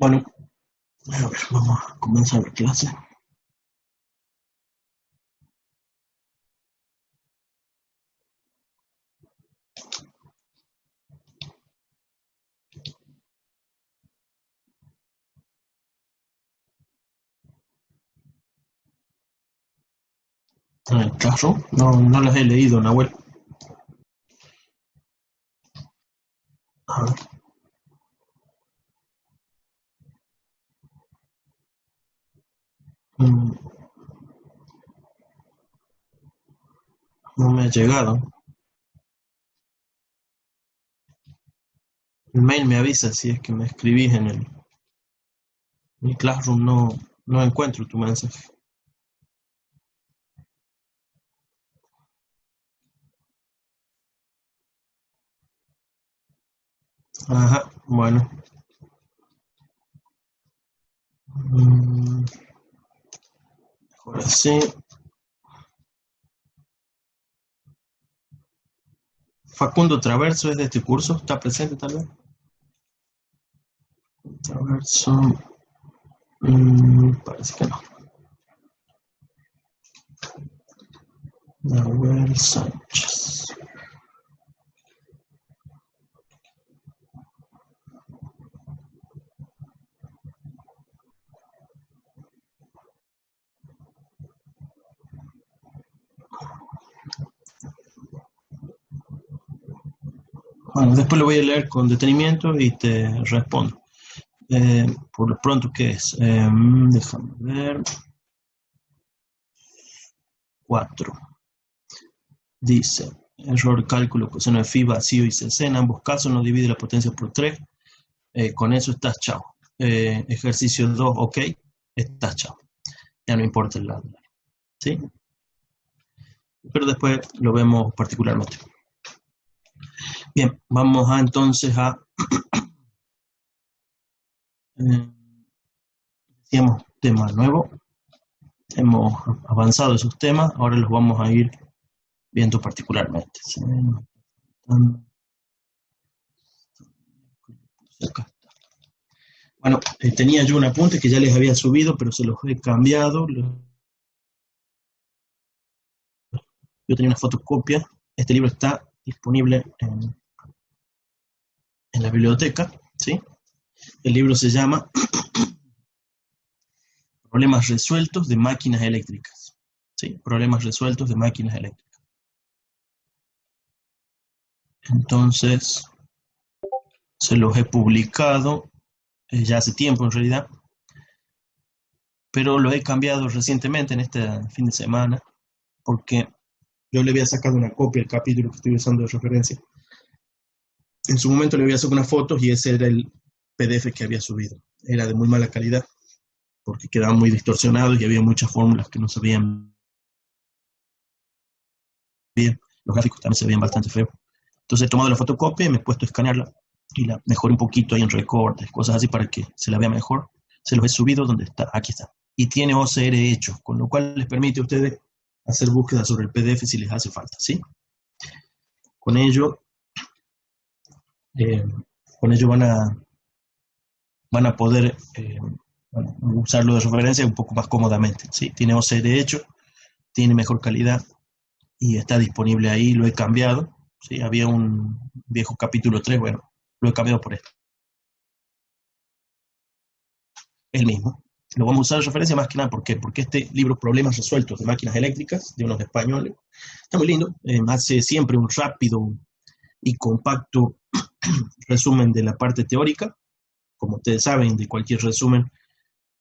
Bueno, a ver, vamos a comenzar la clase. En el caso, no las he leído, Nahuel. A ver, mm, no me ha llegado. El mail me avisa si es que me escribís en mi Classroom, no encuentro tu mensaje. Ajá, bueno. Ahora sí. Facundo Traverso es de este curso, ¿está presente tal vez? Traverso, parece que no. Nahuel Sánchez. Bueno, después lo voy a leer con detenimiento y te respondo. Por lo pronto, ¿qué es? Déjame ver. 4. Dice, error cálculo coseno de phi vacío y cc. En ambos casos no divide la potencia por 3. Con eso estás chao. Ejercicio 2, ok. Estás chao. Ya no importa el lado. ¿Sí? Pero después lo vemos particularmente. Bien, vamos a entonces a... decíamos tema nuevo. Hemos avanzado esos temas. Ahora los vamos a ir viendo particularmente. ¿Sí? Acá. Bueno, tenía yo un apunte que ya les había subido, pero se los he cambiado. Yo tenía una fotocopia. Este libro está disponible en la biblioteca, ¿sí? El libro se llama Problemas resueltos de máquinas eléctricas, ¿sí? Problemas resueltos de máquinas eléctricas. Entonces, se los he publicado ya hace tiempo en realidad, pero lo he cambiado recientemente en este fin de semana, porque yo le había sacado una copia del capítulo que estoy usando de referencia. En su momento le había sacado unas fotos y ese era el PDF que había subido. Era de muy mala calidad, porque quedaban muy distorsionados y había muchas fórmulas que no se veían bien. Los gráficos también se veían bastante feos. Entonces he tomado la fotocopia y me he puesto a escanearla y la mejoré un poquito ahí en recortes, cosas así para que se la vea mejor. Se los he subido donde está, aquí está. Y tiene OCR hecho, con lo cual les permite a ustedes hacer búsquedas sobre el PDF si les hace falta, ¿sí? Con ello, eh, con ello van a poder usarlo de referencia un poco más cómodamente, ¿sí? Tiene OCR hecho, tiene mejor calidad y está disponible ahí, lo he cambiado, ¿sí? Había un viejo capítulo 3, bueno, lo he cambiado por este, el mismo. Lo vamos a usar de referencia más que nada, ¿por qué? Porque este libro, Problemas resueltos de máquinas eléctricas, de unos españoles, está muy lindo, hace siempre un rápido y compacto resumen de la parte teórica. Como ustedes saben, de cualquier resumen,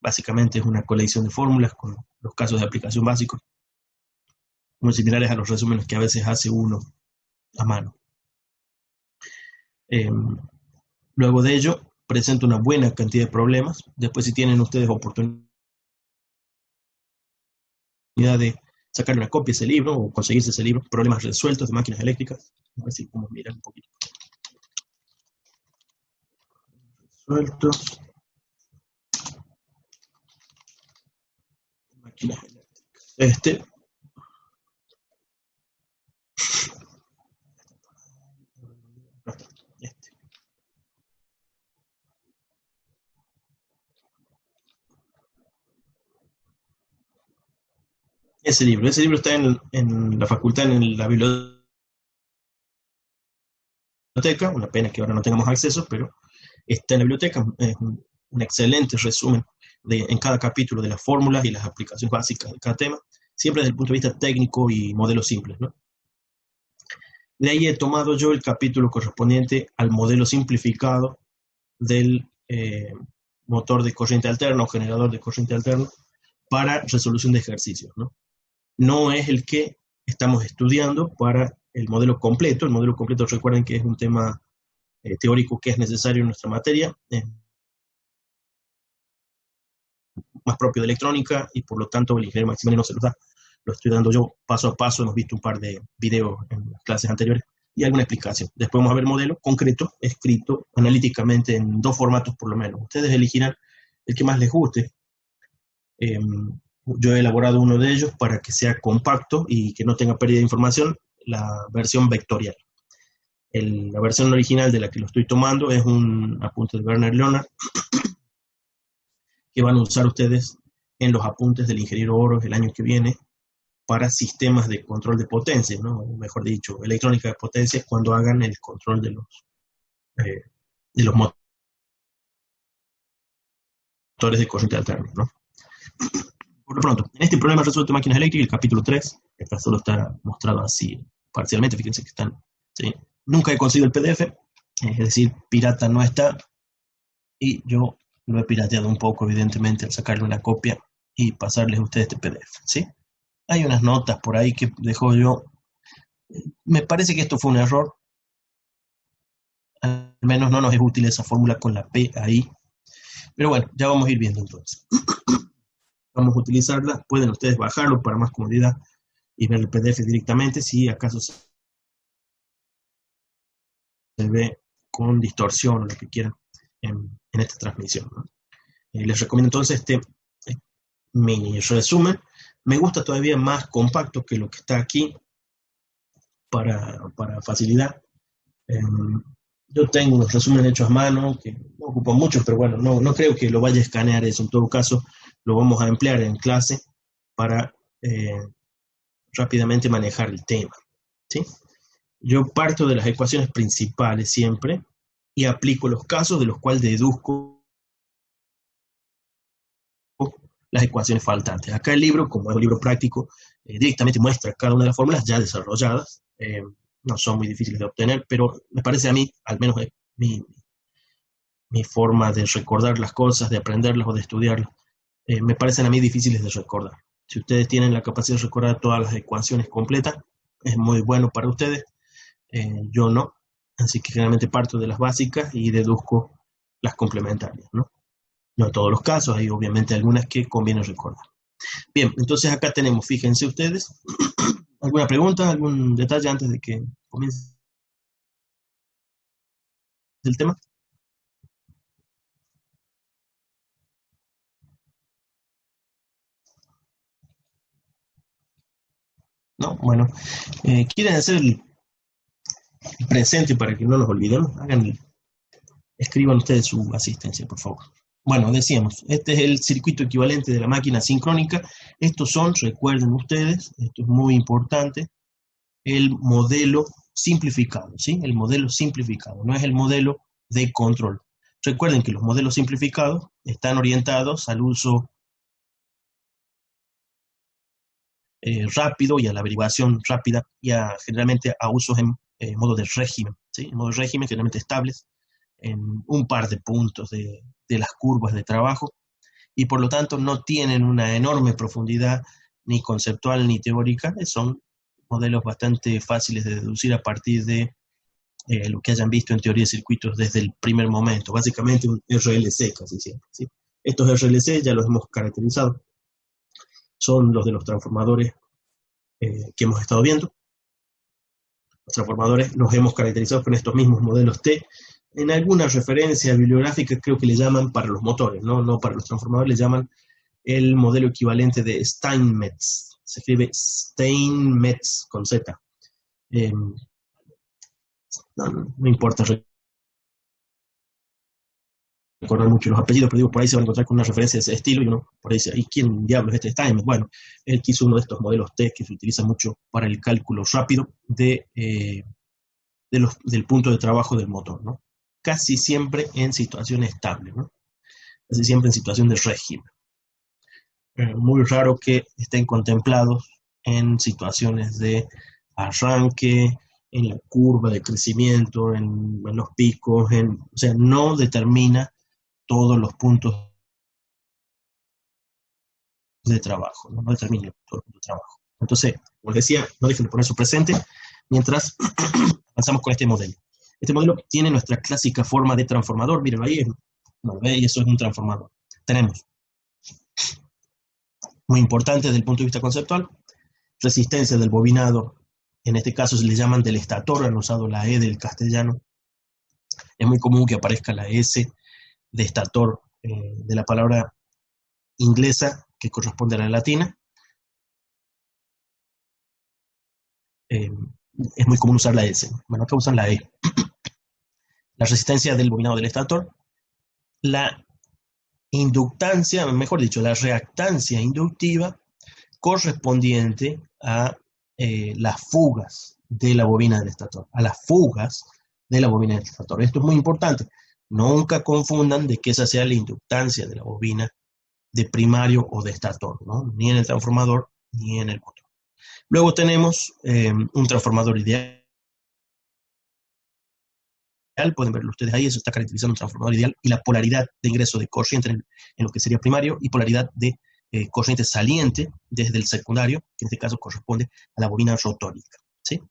básicamente es una colección de fórmulas con los casos de aplicación básicos, muy similares a los resúmenes que a veces hace uno a mano. Eh, Luego de ello, presento una buena cantidad de problemas. Después, si tienen ustedes oportunidad de sacar una copia de ese libro o conseguirse ese libro, Problemas resueltos de máquinas eléctricas, a ver si podemos mirar un poquito. Resueltos. Máquinas eléctricas. Este. Este. Ese libro está en la facultad, en la biblioteca, una pena que ahora no tengamos acceso, pero está en la biblioteca, es un excelente resumen en cada capítulo de las fórmulas y las aplicaciones básicas de cada tema, siempre desde el punto de vista técnico y modelos simples, ¿no? De ahí he tomado yo el capítulo correspondiente al modelo simplificado del motor de corriente alterna o generador de corriente alterna para resolución de ejercicios, ¿no? No es el que estamos estudiando para el modelo completo. El modelo completo, recuerden que es un tema teórico que es necesario en nuestra materia, es más propio de electrónica y por lo tanto el ingeniero Maximiliano no se los da. Lo estoy dando yo paso a paso, hemos visto un par de videos en las clases anteriores y alguna explicación. Después vamos a ver el modelo concreto, escrito analíticamente en dos formatos por lo menos. Ustedes elegirán el que más les guste. Yo he elaborado uno de ellos para que sea compacto y que no tenga pérdida de información, la versión vectorial. La versión original de la que lo estoy tomando es un apunte de Werner Leonard que van a usar ustedes en los apuntes del ingeniero Oros el año que viene para sistemas de control de potencia, ¿no? Mejor dicho, electrónica de potencia cuando hagan el control de los motores de corriente alterna, ¿no? Por lo pronto, en este problema resuelto de máquinas eléctricas, el capítulo 3, esta solo está mostrado así parcialmente, fíjense que están, ¿sí? Nunca he conseguido el PDF, es decir, pirata no está, y yo lo he pirateado un poco, evidentemente, al sacarle una copia y pasarles a ustedes este PDF, ¿sí? Hay unas notas por ahí que dejo yo. Me parece que esto fue un error, al menos no nos es útil esa fórmula con la P ahí, pero bueno, ya vamos a ir viendo entonces. Vamos a utilizarla, pueden ustedes bajarlo para más comodidad y ver el PDF directamente si acaso se ve con distorsión o lo que quieran en esta transmisión, ¿no? Les recomiendo entonces mi resumen. Me gusta todavía más compacto que lo que está aquí para facilidad. Yo tengo unos resúmenes hechos a mano que no ocupan mucho, pero bueno, no creo que lo vaya a escanear eso. En todo caso, lo vamos a emplear en clase para rápidamente manejar el tema, ¿sí? Yo parto de las ecuaciones principales siempre y aplico los casos de los cuales deduzco las ecuaciones faltantes. Acá el libro, como es un libro práctico, directamente muestra cada una de las fórmulas ya desarrolladas. No son muy difíciles de obtener, pero me parece a mí, al menos mi forma de recordar las cosas, de aprenderlas o de estudiarlas, me parecen a mí difíciles de recordar. Si ustedes tienen la capacidad de recordar todas las ecuaciones completas, es muy bueno para ustedes. Yo no, así que generalmente parto de las básicas y deduzco las complementarias, ¿no? No en todos los casos, hay obviamente algunas que conviene recordar. Bien, entonces acá tenemos, fíjense ustedes, ¿alguna pregunta, algún detalle antes de que comience el tema? ¿No? Bueno, ¿quieren hacer el presente para que no nos olvidemos? Escriban ustedes su asistencia, por favor. Bueno, decíamos, este es el circuito equivalente de la máquina sincrónica. Estos son, recuerden ustedes, esto es muy importante, el modelo simplificado, ¿sí? El modelo simplificado, no es el modelo de control. Recuerden que los modelos simplificados están orientados al uso rápido y a la averiguación rápida y generalmente a usos en modo de régimen, ¿sí? En modo de régimen generalmente estables en un par de puntos de las curvas de trabajo y por lo tanto no tienen una enorme profundidad ni conceptual ni teórica, son modelos bastante fáciles de deducir a partir de lo que hayan visto en teoría de circuitos desde el primer momento, básicamente un RLC casi siempre, ¿sí? Estos RLC ya los hemos caracterizado, son los de los transformadores que hemos estado viendo. Los transformadores los hemos caracterizado con estos mismos modelos T. En alguna referencia bibliográfica creo que le llaman para los motores, no para los transformadores, le llaman el modelo equivalente de Steinmetz. Se escribe Steinmetz con Z. No importa recordar mucho los apellidos, pero digo, por ahí se van a encontrar con una referencia de ese estilo y uno por ahí dice, ¿y quién diablos es este Steinmetz? Bueno, él quiso uno de estos modelos T que se utiliza mucho para el cálculo rápido del punto de trabajo del motor, ¿no? Casi siempre en situación estable, ¿no? Casi siempre en situación de régimen. Muy raro que estén contemplados en situaciones de arranque, en la curva de crecimiento, en los picos, o sea, no determina todos los puntos de trabajo, no determina todos los puntos de trabajo. Entonces, como les decía, no dejen de poner su presente mientras avanzamos con este modelo. Este modelo tiene nuestra clásica forma de transformador, mírenlo ahí, y eso es un transformador. Tenemos, muy importante desde el punto de vista conceptual, resistencia del bobinado, en este caso se le llaman del estator, han usado la E del castellano. Es muy común que aparezca la S de estator de la palabra inglesa que corresponde a la latina. Es muy común usar la S. Bueno, acá usan la E. La resistencia del bobinado del estator, la inductancia, mejor dicho, la reactancia inductiva correspondiente a las fugas de la bobina del estator, a las fugas de la bobina del estator. Esto es muy importante. Nunca confundan de que esa sea la inductancia de la bobina de primario o de estator, ¿no? Ni en el transformador ni en el motor. Luego tenemos un transformador ideal. Pueden verlo ustedes ahí, eso está caracterizando un transformador ideal, y la polaridad de ingreso de corriente en lo que sería primario y polaridad de corriente saliente desde el secundario, que en este caso corresponde a la bobina rotórica, ¿sí?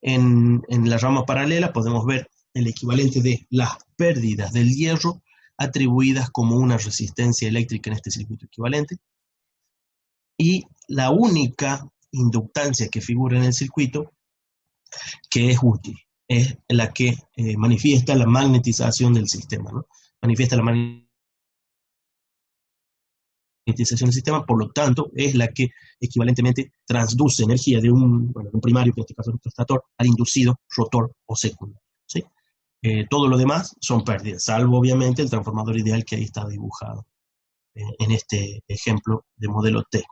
En la rama paralela podemos ver el equivalente de las pérdidas del hierro atribuidas como una resistencia eléctrica en este circuito equivalente, y la única inductancia que figura en el circuito que es útil es la que manifiesta la magnetización del sistema, ¿no? Manifiesta la magnetización del sistema, por lo tanto, es la que equivalentemente transduce energía de un primario, que en este caso es nuestro estator, al inducido rotor o secundario, ¿sí? Todo lo demás son pérdidas, salvo obviamente el transformador ideal que ahí está dibujado en este ejemplo de modelo T.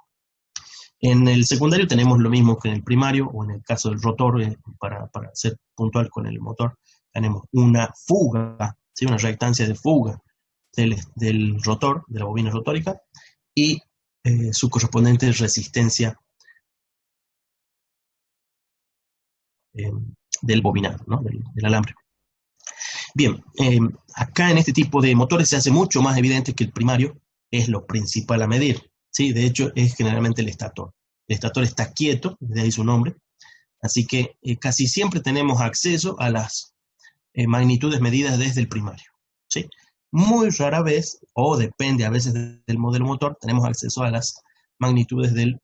En el secundario tenemos lo mismo que en el primario, o en el caso del rotor, para ser puntual con el motor, tenemos una fuga, ¿sí? Una reactancia de fuga del rotor, de la bobina rotórica, y su correspondiente resistencia del bobinado, ¿no? del alambre. Bien, acá en este tipo de motores se hace mucho más evidente que el primario es lo principal a medir, ¿sí? De hecho, es generalmente el estator. El estator está quieto, de ahí su nombre, así que casi siempre tenemos acceso a las magnitudes medidas desde el primario, ¿sí? Muy rara vez, o depende a veces del modelo motor, tenemos acceso a las magnitudes del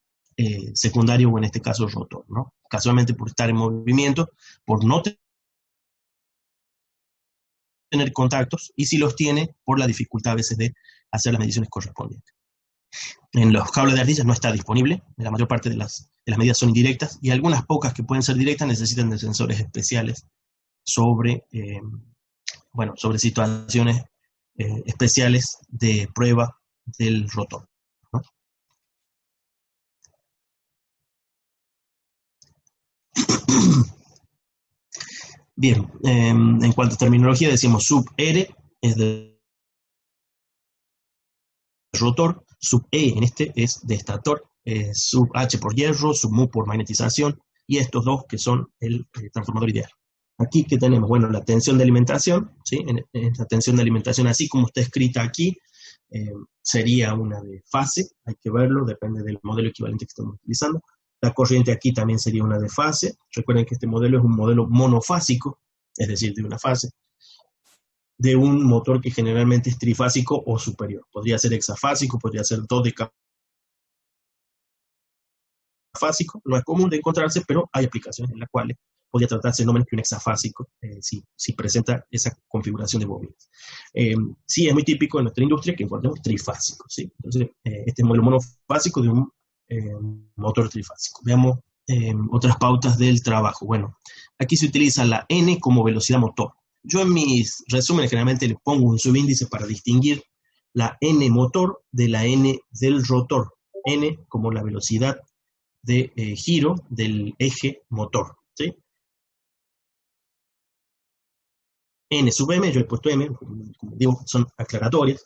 secundario, o en este caso rotor, ¿no? Casualmente por estar en movimiento, por no tener contactos, y si los tiene, por la dificultad a veces de hacer las mediciones correspondientes. En los cables de ardillas no está disponible, la mayor parte de las medidas son indirectas, y algunas pocas que pueden ser directas necesitan de sensores especiales sobre situaciones especiales de prueba del rotor, ¿no? Bien, en cuanto a terminología decimos sub-R es de rotor, sub-E en este es de estator, sub-H por hierro, sub-mu por magnetización, y estos dos que son el transformador ideal. Aquí, ¿qué tenemos? Bueno, la tensión de alimentación, ¿sí? En la tensión de alimentación, así como está escrita aquí, sería una de fase, hay que verlo, depende del modelo equivalente que estamos utilizando. La corriente aquí también sería una de fase. Recuerden que este modelo es un modelo monofásico, es decir, de una fase, de un motor que generalmente es trifásico o superior. Podría ser hexafásico, podría ser dodecafásico, no es común de encontrarse, pero hay aplicaciones en las cuales podría tratarse no menos que un hexafásico, si presenta esa configuración de bobinas. Sí, es muy típico en nuestra industria que encontremos trifásicos, ¿sí? Entonces, este modelo monofásico de un motor trifásico. Veamos otras pautas del trabajo. Bueno, aquí se utiliza la N como velocidad motor. Yo en mis resúmenes generalmente le pongo un subíndice para distinguir la n motor de la n del rotor. N como la velocidad de giro del eje motor, ¿sí? N sub m, yo he puesto m, como digo, son aclaratorias,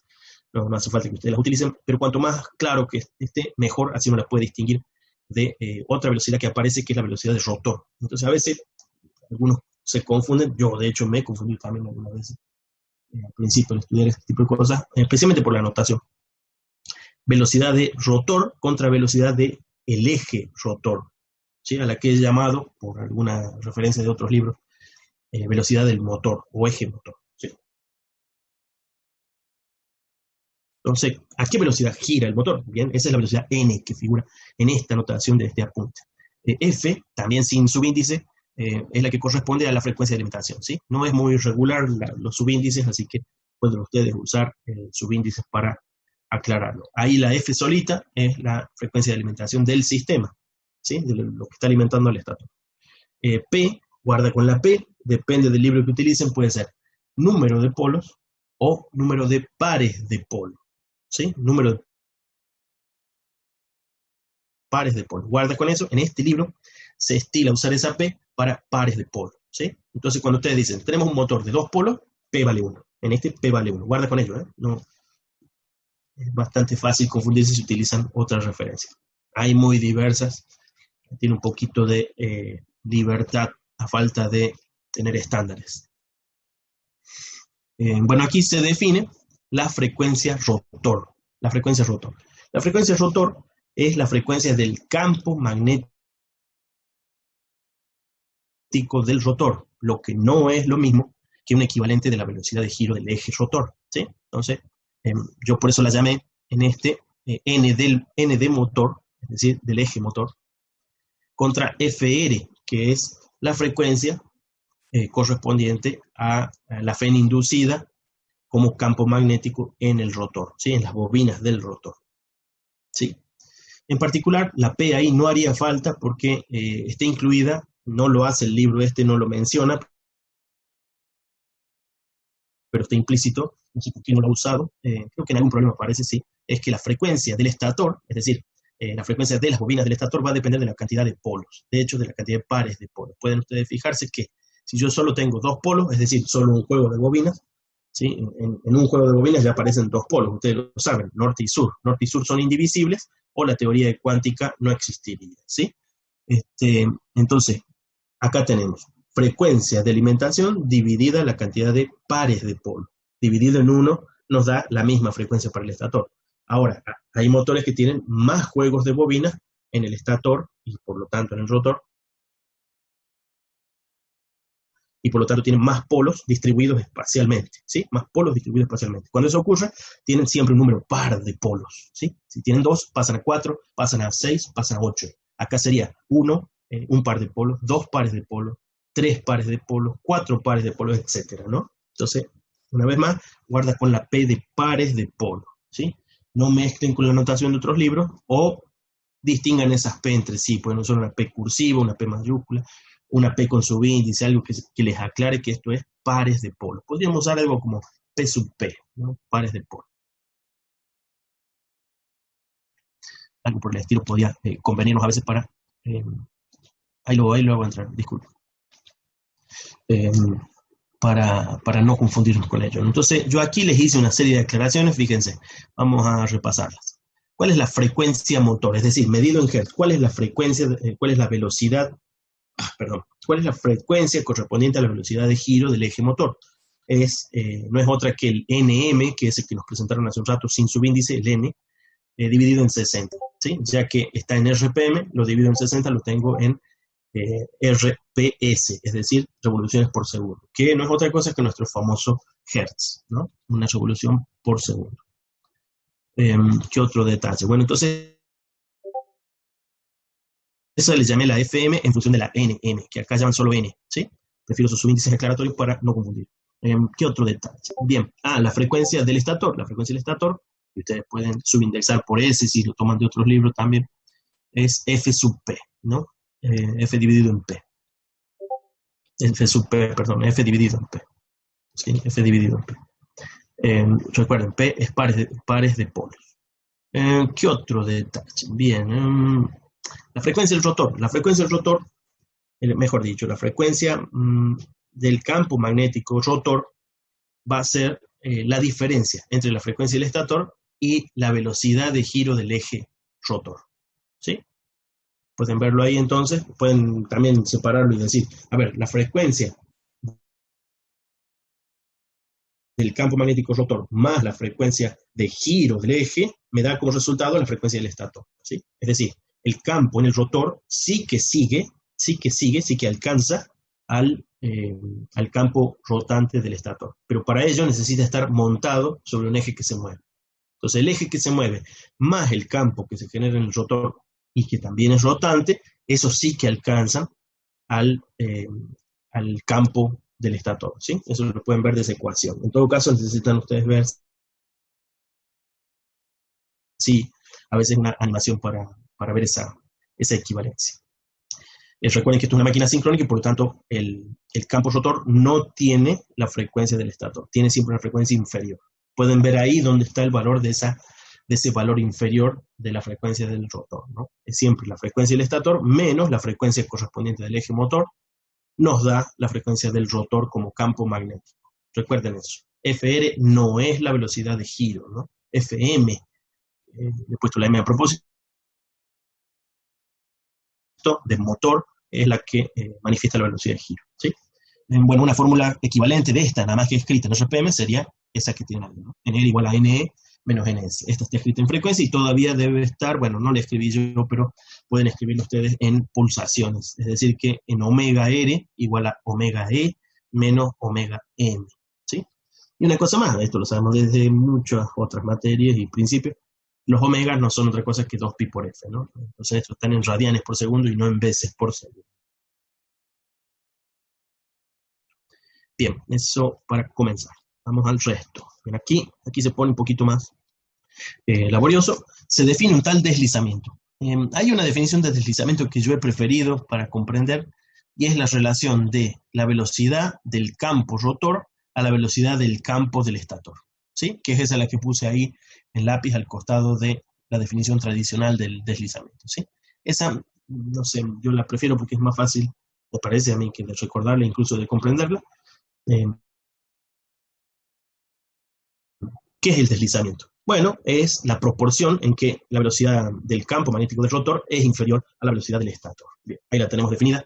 no hace falta que ustedes las utilicen, pero cuanto más claro que esté, mejor, así uno las puede distinguir de otra velocidad que aparece, que es la velocidad de rotor. Entonces a veces algunos se confunden, yo de hecho me he confundido también algunas veces al principio de estudiar este tipo de cosas, especialmente por la notación. Velocidad de rotor contra velocidad de el eje rotor, ¿sí? A la que he llamado, por alguna referencia de otros libros, velocidad del motor o eje motor, ¿sí? Entonces, ¿a qué velocidad gira el motor? Bien, esa es la velocidad n que figura en esta notación de este apunte. F, también sin subíndice, es la que corresponde a la frecuencia de alimentación, ¿sí? No es muy regular los subíndices, así que pueden ustedes usar subíndices para aclararlo. Ahí la F solita es la frecuencia de alimentación del sistema, ¿sí? De lo que está alimentando al estator. P, guarda con la P, depende del libro que utilicen, puede ser número de polos o número de pares de polos, ¿sí? Número de pares de polos. Guarda con eso, en este libro se estila usar esa P para pares de polos, ¿sí? Entonces cuando ustedes dicen, tenemos un motor de 2 polos, P vale 1. En este P vale 1. Guarda con ello, ¿eh? No, es bastante fácil confundirse si utilizan otras referencias. Hay muy diversas, tiene un poquito de libertad a falta de tener estándares. Bueno, aquí se define la frecuencia rotor. La frecuencia rotor. La frecuencia rotor es la frecuencia del campo magnético del rotor, lo que no es lo mismo que un equivalente de la velocidad de giro del eje rotor, ¿sí? Entonces, yo por eso la llamé en este N de motor, es decir, del eje motor, contra FR, que es la frecuencia correspondiente a la FEN inducida como campo magnético en el rotor, ¿sí? En las bobinas del rotor, ¿sí? En particular, la P ahí no haría falta porque está incluida, no lo hace el libro este, no lo menciona, pero está implícito, no sé por qué no lo ha usado, creo que en algún problema aparece, sí, es que la frecuencia del estator, es decir, la frecuencia de las bobinas del estator va a depender de la cantidad de polos, de hecho de la cantidad de pares de polos. Pueden ustedes fijarse que si yo solo tengo 2 polos, es decir, solo un juego de bobinas, ¿sí? En un juego de bobinas ya aparecen 2 polos, ustedes lo saben, norte y sur. Norte y sur son indivisibles o la teoría de cuántica no existiría, ¿sí? Entonces, acá tenemos frecuencia de alimentación dividida la cantidad de pares de polo. Dividido en 1 nos da la misma frecuencia para el estator. Ahora, hay motores que tienen más juegos de bobinas en el estator y por lo tanto en el rotor, y por lo tanto tienen más polos distribuidos espacialmente, ¿sí? Más polos distribuidos espacialmente. Cuando eso ocurre, tienen siempre un número par de polos, ¿sí? Si tienen 2, pasan a 4, pasan a 6, pasan a 8. Acá sería 1, un par de polos, 2 pares de polos, 3 pares de polos, 4 pares de polos, etcétera, ¿no? Entonces, una vez más, guarda con la P de pares de polos, ¿sí? No mezclen con la notación de otros libros o distingan esas P entre sí. Pueden usar una P cursiva, una P mayúscula, una P con subíndice, algo que les aclare que esto es pares de polos. Podríamos usar algo como P sub P, ¿no? Pares de polos. Algo por el estilo podría convenirnos a veces para... ahí lo hago entrar, disculpe. Eh, para no confundirnos con ello. Entonces, yo aquí les hice una serie de aclaraciones, fíjense, vamos a repasarlas. ¿Cuál es la frecuencia motor? Es decir, medido en Hertz, ¿cuál es la frecuencia, cuál es la velocidad, cuál es la frecuencia correspondiente a la velocidad de giro del eje motor? No es otra que el Nm, que es el que nos presentaron hace un rato sin subíndice, el N, dividido en 60, ¿sí? Ya que está en RPM, lo divido en 60, lo tengo en RPS, es decir, revoluciones por segundo, que no es otra cosa que nuestro famoso Hertz, ¿no? Una revolución por segundo. ¿Qué otro detalle? Bueno, entonces, eso le llamé la FM en función de la NM, que acá llaman solo N, ¿sí? Prefiero sus subíndices aclaratorios para no confundir. ¿Qué otro detalle? Bien, la frecuencia del estator. La frecuencia del estator, que ustedes pueden subindexar por S si lo toman de otros libros también, es F sub P, ¿no? F dividido en P. F sub P, perdón, F dividido en P. ¿sí? F dividido en P. Recuerden, P es pares de polos. ¿Qué otro detalle? Bien, la frecuencia del rotor. La frecuencia del rotor, mejor dicho, la frecuencia del campo magnético rotor va a ser la diferencia entre la frecuencia del estator y la velocidad de giro del eje rotor. ¿Sí? Pueden verlo ahí entonces, pueden también separarlo y decir, a ver, la frecuencia del campo magnético rotor más la frecuencia de giro del eje me da como resultado la frecuencia del estator. ¿Sí? Es decir, el campo en el rotor sí que alcanza al campo rotante del estator. Pero para ello necesita estar montado sobre un eje que se mueve. Entonces el eje que se mueve más el campo que se genera en el rotor y que también es rotante, eso sí que alcanzan al campo del estator, ¿sí? Eso lo pueden ver de esa ecuación. En todo caso, necesitan ustedes ver si a veces una animación para ver esa equivalencia. Recuerden que esto es una máquina sincrónica y por lo tanto el campo rotor no tiene la frecuencia del estator, tiene siempre una frecuencia inferior. Pueden ver ahí dónde está el valor de ese valor inferior de la frecuencia del rotor, ¿no? Es siempre la frecuencia del estator menos la frecuencia correspondiente del eje motor, nos da la frecuencia del rotor como campo magnético. Recuerden eso. Fr no es la velocidad de giro, ¿no? Fm, he puesto la M a propósito, de motor, es la que manifiesta la velocidad de giro, ¿sí? Bueno, una fórmula equivalente de esta, nada más que escrita en RPM, sería esa que tienen ahí, ¿no? NR igual a NE menos NS. Esta está escrita en frecuencia y todavía debe estar, bueno, no la escribí yo, pero pueden escribirlo ustedes en pulsaciones. Es decir, que en omega R igual a omega E menos omega M, ¿sí? Y una cosa más, esto lo sabemos desde muchas otras materias y principios, los omegas no son otra cosa que 2pi por F, ¿no? Entonces estos están en radianes por segundo y no en veces por segundo. Bien, eso para comenzar. Vamos al resto. Bien, aquí se pone un poquito más laborioso. Se define un tal deslizamiento. Hay una definición de deslizamiento que yo he preferido para comprender y es la relación de la velocidad del campo rotor a la velocidad del campo del estator, ¿sí? Que es esa la que puse ahí en lápiz al costado de la definición tradicional del deslizamiento, ¿sí? Esa, no sé, yo la prefiero porque es más fácil, me parece a mí, que de recordarla, incluso de comprenderla. ¿Qué es el deslizamiento? Bueno, es la proporción en que la velocidad del campo magnético del rotor es inferior a la velocidad del estator. Bien, ahí la tenemos definida.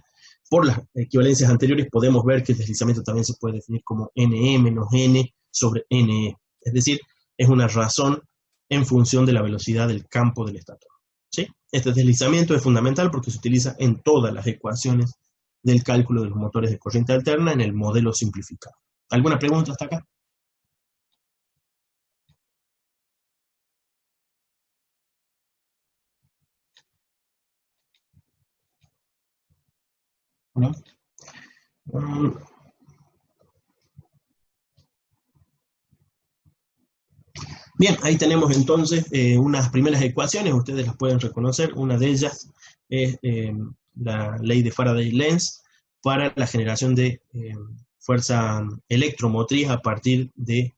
Por las equivalencias anteriores podemos ver que el deslizamiento también se puede definir como NE menos N sobre NE. Es decir, es una razón en función de la velocidad del campo del estator, ¿sí? Este deslizamiento es fundamental porque se utiliza en todas las ecuaciones del cálculo de los motores de corriente alterna en el modelo simplificado. ¿Alguna pregunta hasta acá? ¿No? Bien, ahí tenemos entonces unas primeras ecuaciones, ustedes las pueden reconocer. Una de ellas es la ley de Faraday-Lenz para la generación de fuerza electromotriz a partir de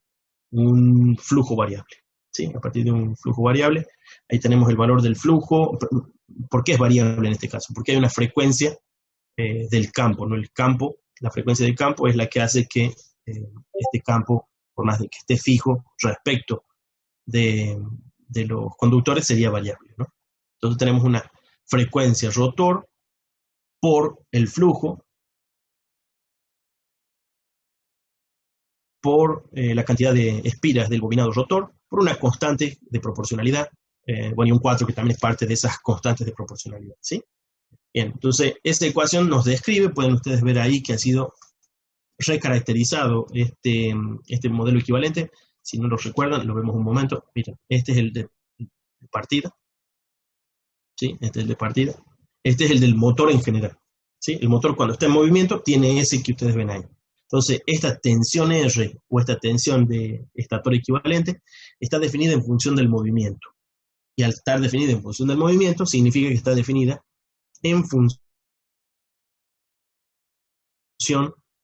un flujo variable, ¿sí? A partir de un flujo variable. Ahí tenemos el valor del flujo. ¿Por qué es variable en este caso? Porque hay una frecuencia del campo, ¿no? El campo, la frecuencia del campo es la que hace que este campo, por más de que esté fijo respecto de los conductores, sería variable, ¿no? Entonces tenemos una frecuencia rotor por el flujo por la cantidad de espiras del bobinado rotor por una constante de proporcionalidad, bueno, y un 4 que también es parte de esas constantes de proporcionalidad, ¿sí? Bien, entonces esta ecuación nos describe, pueden ustedes ver ahí que ha sido recaracterizado este modelo equivalente. Si no lo recuerdan, lo vemos un momento. Miren, este es el de partida, ¿sí? Este es el de partida. Este es el del motor en general, ¿sí? El motor, cuando está en movimiento, tiene ese que ustedes ven ahí. Entonces, esta tensión R o esta tensión de estator equivalente está definida en función del movimiento. Y al estar definida en función del movimiento, significa que está definida en función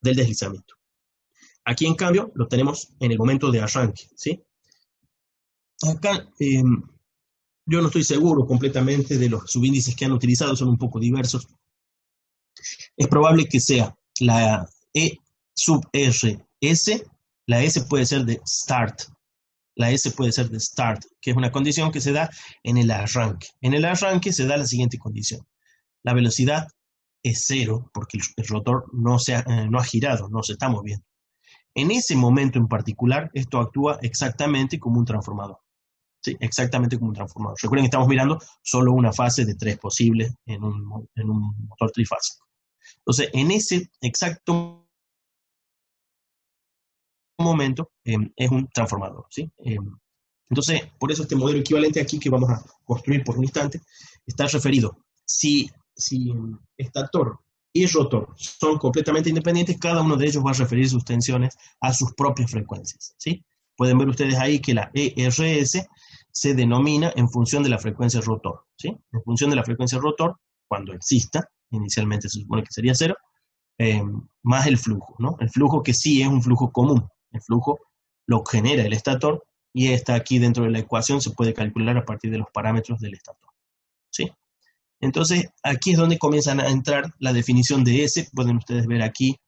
del deslizamiento. Aquí, en cambio, lo tenemos en el momento de arranque, ¿sí? Acá yo no estoy seguro completamente de los subíndices que han utilizado, son un poco diversos. Es probable que sea la E sub RS, la S puede ser de start, la S puede ser de start, que es una condición que se da en el arranque. En el arranque se da la siguiente condición. La velocidad es cero porque el rotor no ha girado, no se está moviendo. En ese momento en particular, esto actúa exactamente como un transformador. Sí, exactamente como un transformador. Recuerden que estamos mirando solo una fase de 3 posibles en un motor trifásico. Entonces, en ese exacto momento es un transformador, ¿sí? Entonces, por eso este modelo equivalente aquí que vamos a construir por un instante está referido. Si estator y rotor son completamente independientes, cada uno de ellos va a referir sus tensiones a sus propias frecuencias, ¿sí? Pueden ver ustedes ahí que la ERS se denomina en función de la frecuencia rotor, ¿sí? En función de la frecuencia rotor, cuando exista, inicialmente se supone que sería cero, más el flujo, ¿no? El flujo que sí es un flujo común. El flujo lo genera el estator y está aquí dentro de la ecuación, se puede calcular a partir de los parámetros del estator, ¿sí? Entonces, aquí es donde comienzan a entrar la definición de S. Pueden ustedes ver aquí,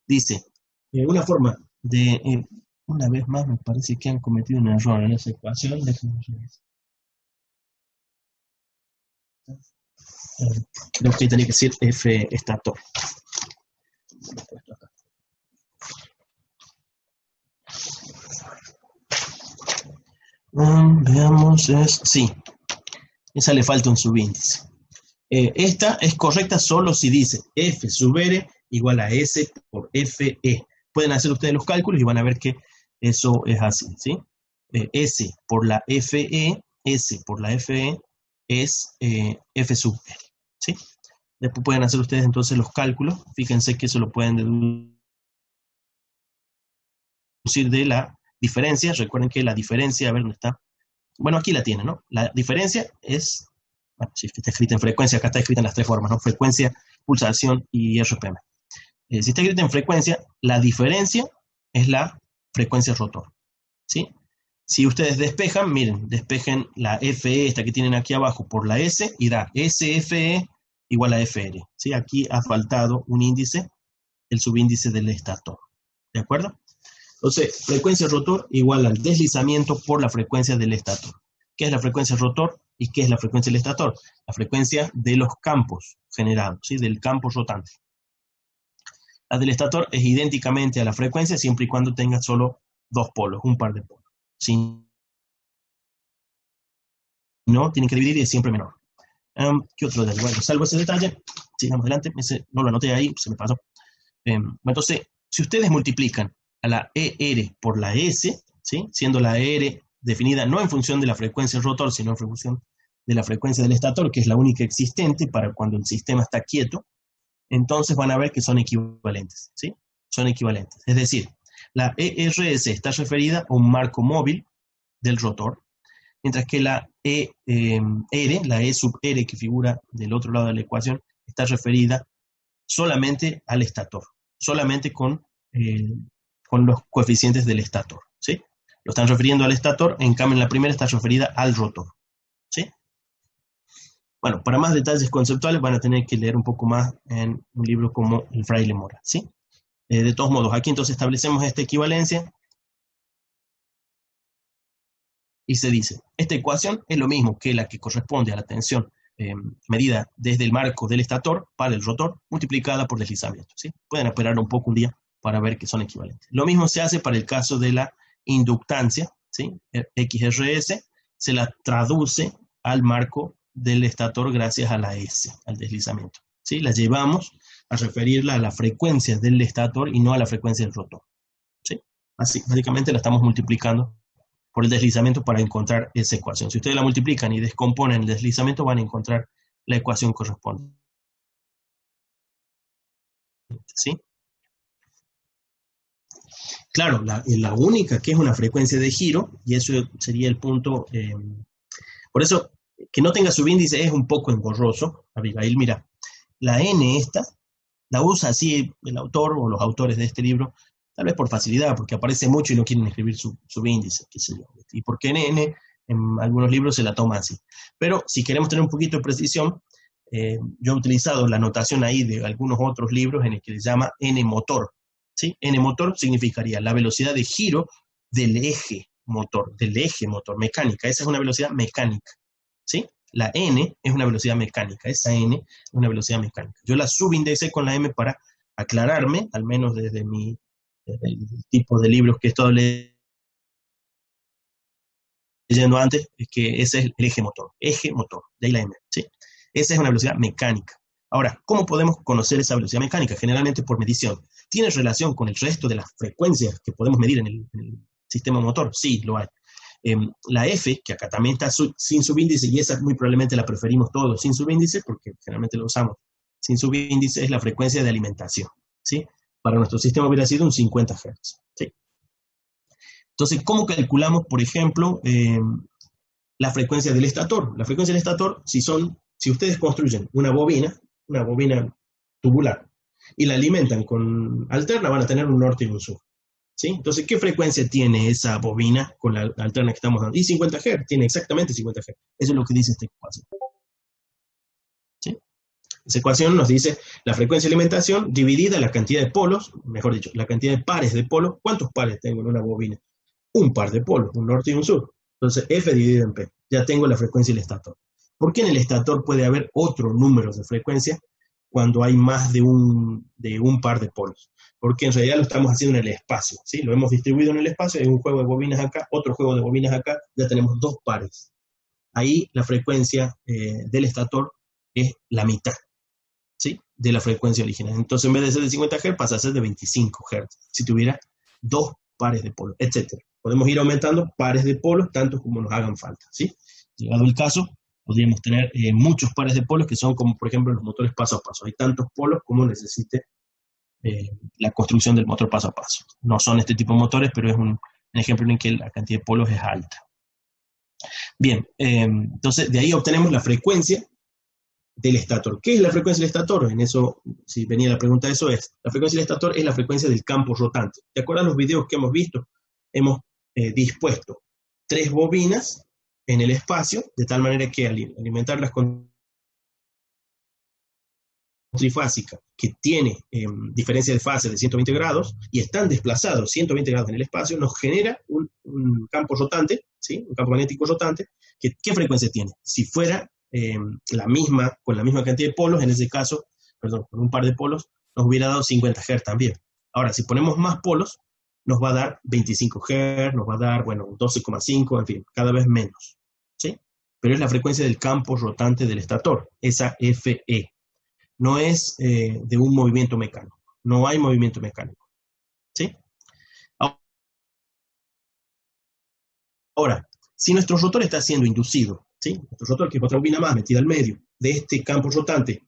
dice, una forma de, una vez más me parece que han cometido un error en esa ecuación. Creo que tenía que ser F estator. Veamos, sí, esa le falta un subíndice. Esta es correcta solo si dice F sub R igual a S por FE. Pueden hacer ustedes los cálculos y van a ver que eso es así, ¿sí? S por la FE es F sub R, ¿sí? Después pueden hacer ustedes entonces los cálculos. Fíjense que eso lo pueden deducir de la diferencia. Recuerden que la diferencia, a ver dónde está. Bueno, aquí la tienen, ¿no? La diferencia es, bueno, si está escrita en frecuencia, acá está escrita en las tres formas, ¿no? Frecuencia, pulsación y RPM. Si está escrita en frecuencia, la diferencia es la frecuencia rotor, ¿sí? Si ustedes despejan, miren, despejen la FE, esta que tienen aquí abajo, por la S, y da SFE igual a FR, ¿sí? Aquí ha faltado un índice, el subíndice del estator, ¿de acuerdo? Entonces, frecuencia rotor igual al deslizamiento por la frecuencia del estator. ¿Qué es la frecuencia rotor y qué es la frecuencia del estator? La frecuencia de los campos generados, ¿sí? Del campo rotante. La del estator es idénticamente a la frecuencia siempre y cuando tenga solo dos polos, un par de polos. Si no, tienen que dividir y es siempre menor. ¿Qué otro detalle? Bueno, salvo ese detalle, sigamos adelante, no lo anoté ahí, se me pasó. Entonces, si ustedes multiplican a la ER por la S, ¿sí? Siendo la ER definida no en función de la frecuencia rotor, sino en función de la frecuencia del estator, que es la única existente para cuando el sistema está quieto, entonces van a ver que son equivalentes, ¿sí? Son equivalentes. Es decir, la ERS está referida a un marco móvil del rotor, mientras que la la E sub R que figura del otro lado de la ecuación, está referida solamente al estator, solamente con los coeficientes del estator, ¿sí? Lo están refiriendo al estator, en cambio en la primera está referida al rotor, ¿sí? Bueno, para más detalles conceptuales van a tener que leer un poco más en un libro como El Fraile Mora, ¿sí? De todos modos, aquí entonces establecemos esta equivalencia y se dice, esta ecuación es lo mismo que la que corresponde a la tensión medida desde el marco del estator para el rotor, multiplicada por deslizamiento, ¿sí? Pueden esperar un poco un día para ver que son equivalentes. Lo mismo se hace para el caso de la inductancia, ¿sí? XRS, se la traduce al marco del estator gracias a la S, al deslizamiento, ¿sí? La llevamos a referirla a la frecuencia del estator y no a la frecuencia del rotor, ¿sí? Así, básicamente la estamos multiplicando por el deslizamiento para encontrar esa ecuación. Si ustedes la multiplican y descomponen el deslizamiento, van a encontrar la ecuación correspondiente, ¿sí? Claro, la única que es una frecuencia de giro, y eso sería el punto, por eso que no tenga subíndice es un poco engorroso, Abigail, mira, la N esta, la usa así el autor o los autores de este libro, tal vez por facilidad, porque aparece mucho y no quieren escribir subíndice, qué sé yo. Y porque en algunos libros se la toma así. Pero si queremos tener un poquito de precisión, yo he utilizado la notación ahí de algunos otros libros en el que se llama n-motor. ¿Sí? N-motor significaría la velocidad de giro del eje motor, mecánica. Esa es una velocidad mecánica. ¿Sí? La n es una velocidad mecánica, esa n es una velocidad mecánica. Yo la subindexé con la m para aclararme, al menos desde el tipo de libros que he estado leyendo antes, es que ese es el eje motor, de ahí la m. ¿Sí? Esa es una velocidad mecánica. Ahora, ¿cómo podemos conocer esa velocidad mecánica? Generalmente por medición. ¿Tiene relación con el resto de las frecuencias que podemos medir en el sistema motor? Sí, lo hay. La F, que acá también está sin subíndice, y esa muy probablemente la preferimos todos sin subíndice, porque generalmente lo usamos sin subíndice, es la frecuencia de alimentación. ¿Sí? Para nuestro sistema hubiera sido un 50 Hz. ¿Sí? Entonces, ¿cómo calculamos, por ejemplo, la frecuencia del estator? La frecuencia del estator, si ustedes construyen una bobina tubular, y la alimentan con alterna, van a tener un norte y un sur. ¿Sí? Entonces, ¿qué frecuencia tiene esa bobina con la alterna que estamos dando? Y 50 Hz, tiene exactamente 50 Hz. Eso es lo que dice esta ecuación. ¿Sí? Esa ecuación nos dice la frecuencia de alimentación dividida la cantidad de polos, mejor dicho, la cantidad de pares de polos. ¿Cuántos pares tengo en una bobina? Un par de polos, un norte y un sur. Entonces, F dividido en P. Ya tengo la frecuencia del estator. ¿Por qué en el estator puede haber otro número de frecuencia cuando hay más de un par de polos? Porque en realidad lo estamos haciendo en el espacio, ¿sí? Lo hemos distribuido en el espacio, hay un juego de bobinas acá, otro juego de bobinas acá, ya tenemos dos pares. Ahí la frecuencia del estator es la mitad, ¿sí? De la frecuencia original. Entonces, en vez de ser de 50 Hz, pasa a ser de 25 Hz, si tuviera dos pares de polos, etc. Podemos ir aumentando pares de polos, tantos como nos hagan falta, ¿sí? Llegado el caso, podríamos tener muchos pares de polos que son como, por ejemplo, los motores paso a paso. Hay tantos polos como necesite la construcción del motor paso a paso. No son este tipo de motores, pero es un ejemplo en el que la cantidad de polos es alta. Bien, entonces de ahí obtenemos la frecuencia del estator. ¿Qué es la frecuencia del estator? En eso, si venía la pregunta, eso es. La frecuencia del estator es la frecuencia del campo rotante. ¿Te acuerdas los videos que hemos visto? Hemos dispuesto 3 bobinas en el espacio, de tal manera que al alimentarlas con trifásica que tiene diferencia de fase de 120 grados y están desplazados 120 grados en el espacio, nos genera un campo rotante, ¿sí? Un campo magnético rotante. ¿Qué frecuencia tiene? Si fuera con la misma cantidad de polos, en ese caso, perdón, con un par de polos, nos hubiera dado 50 Hz también. Ahora, si ponemos más polos, nos va a dar 25 Hz, nos va a dar, bueno, 12,5, en fin, cada vez menos, ¿sí? Pero es la frecuencia del campo rotante del estator, esa FE. No es de un movimiento mecánico. No hay movimiento mecánico. ¿Sí? Ahora, si nuestro rotor está siendo inducido, ¿sí? Nuestro rotor, que es otra bobina más metida al medio de este campo rotante,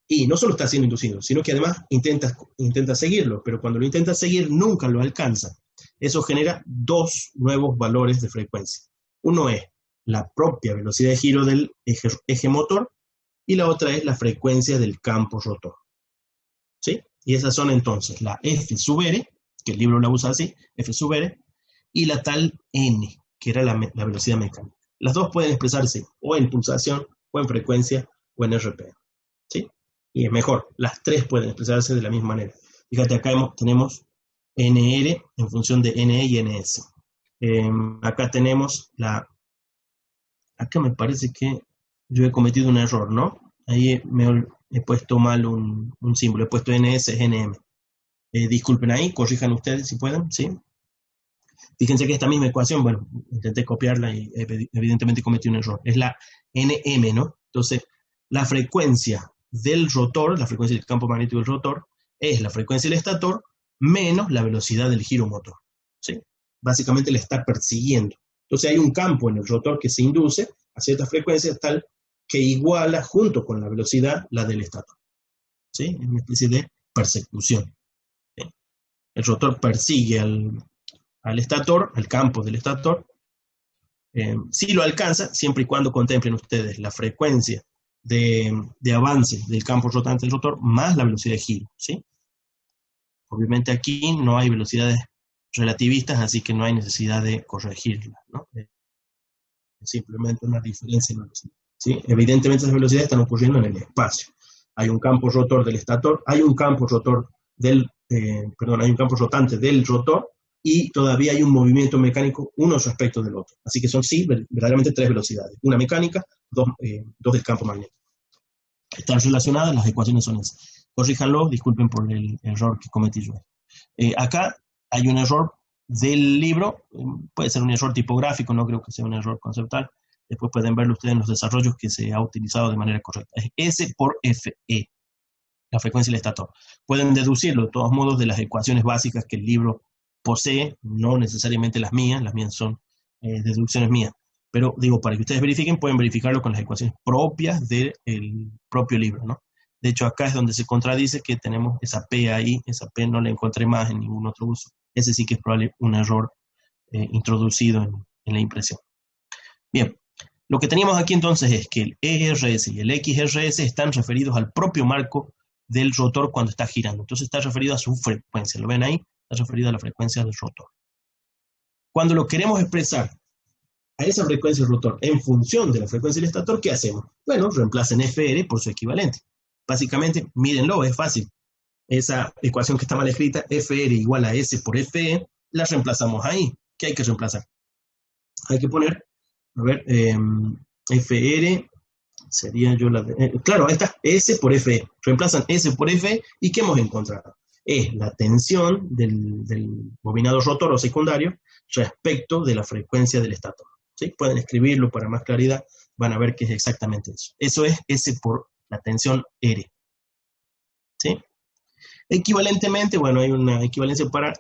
y no solo está siendo inducido, sino que además intenta seguirlo, pero cuando lo intenta seguir nunca lo alcanza. Eso genera dos nuevos valores de frecuencia. Uno es la propia velocidad de giro del eje motor, y la otra es la frecuencia del campo rotor. ¿Sí? Y esas son entonces la F sub R, que el libro la usa así, F sub R, y la tal N, que era la velocidad mecánica. Las dos pueden expresarse o en pulsación, o en frecuencia, o en RPM. ¿Sí? Y es mejor, las tres pueden expresarse de la misma manera. Fíjate, acá tenemos NR en función de NE y NS. Acá tenemos acá me parece que yo he cometido un error, ¿no? Ahí he puesto mal un símbolo, he puesto NS, NM. Disculpen ahí, corrijan ustedes si pueden, ¿sí? Fíjense que esta misma ecuación, bueno, intenté copiarla y evidentemente cometí un error. Es la NM, ¿no? Entonces, la frecuencia del rotor, la frecuencia del campo magnético del rotor, es la frecuencia del estator menos la velocidad del giro motor, ¿sí? Básicamente le está persiguiendo. Entonces hay un campo en el rotor que se induce a cierta frecuencia tal que iguala junto con la velocidad la del estator. ¿Sí? Es una especie de persecución. ¿Sí? El rotor persigue al estator, al campo del estator. Sí lo alcanza, siempre y cuando contemplen ustedes la frecuencia de avance del campo rotante del rotor más la velocidad de giro. ¿Sí? Obviamente aquí no hay velocidades relativistas, así que no hay necesidad de corregirlas, ¿no? Es simplemente una diferencia en velocidad, ¿sí? Evidentemente esas velocidades están ocurriendo en el espacio. Hay un campo rotor del estator, hay un campo rotor hay un campo rotante del rotor, y todavía hay un movimiento mecánico uno respecto del otro. Así que son, sí, verdaderamente tres velocidades. Una mecánica, dos del campo magnético. Están relacionadas, las ecuaciones son esas. Corríjanlo, disculpen por el error que cometí yo. Acá hay un error del libro, puede ser un error tipográfico, no creo que sea un error conceptual. Después pueden verlo ustedes en los desarrollos que se ha utilizado de manera correcta. Es S por FE, la frecuencia del estator. Pueden deducirlo de todos modos de las ecuaciones básicas que el libro posee, no necesariamente las mías son deducciones mías. Pero digo, para que ustedes verifiquen, pueden verificarlo con las ecuaciones propias del propio libro, ¿no? De hecho, acá es donde se contradice que tenemos esa P ahí, esa P no la encontré más en ningún otro uso. Ese sí que es probable un error introducido en la impresión. Bien, lo que teníamos aquí entonces es que el ERS y el XRS están referidos al propio marco del rotor cuando está girando. Entonces está referido a su frecuencia. ¿Lo ven ahí? Está referido a la frecuencia del rotor. Cuando lo queremos expresar a esa frecuencia del rotor en función de la frecuencia del estator, ¿qué hacemos? Bueno, reemplacen FR por su equivalente. Básicamente, mírenlo, es fácil. Esa ecuación que está mal escrita, FR igual a S por FE, la reemplazamos ahí. ¿Qué hay que reemplazar? Hay que poner, a ver, FR sería yo la de... claro, ahí está, S por FE. Reemplazan S por FE, ¿y qué hemos encontrado? Es la tensión del bobinado rotor o secundario respecto de la frecuencia del estator. ¿Sí? Pueden escribirlo para más claridad, van a ver que es exactamente eso. Eso es S por la tensión R. ¿Sí? Equivalentemente, bueno, hay una equivalencia para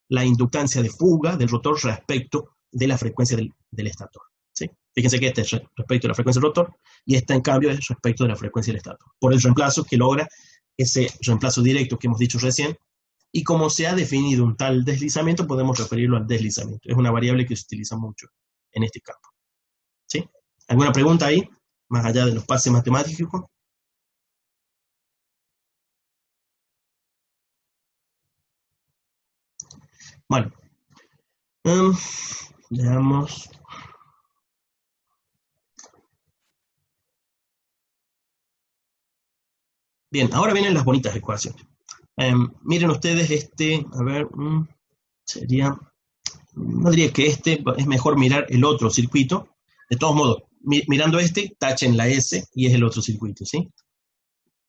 la inductancia de fuga del rotor respecto de la frecuencia del estator. ¿Sí? Fíjense que este es respecto de la frecuencia del rotor y esta en cambio es respecto de la frecuencia del estator. Por el reemplazo que logra ese reemplazo directo que hemos dicho recién, y como se ha definido un tal deslizamiento, podemos referirlo al deslizamiento. Es una variable que se utiliza mucho en este campo. ¿Sí? ¿Alguna pregunta ahí? Más allá de los pases matemáticos. Bueno. Veamos. Bien, ahora vienen las bonitas ecuaciones. Miren ustedes a ver, sería, no diría que es mejor mirar el otro circuito. De todos modos, mirando tachen la S y es el otro circuito, ¿sí?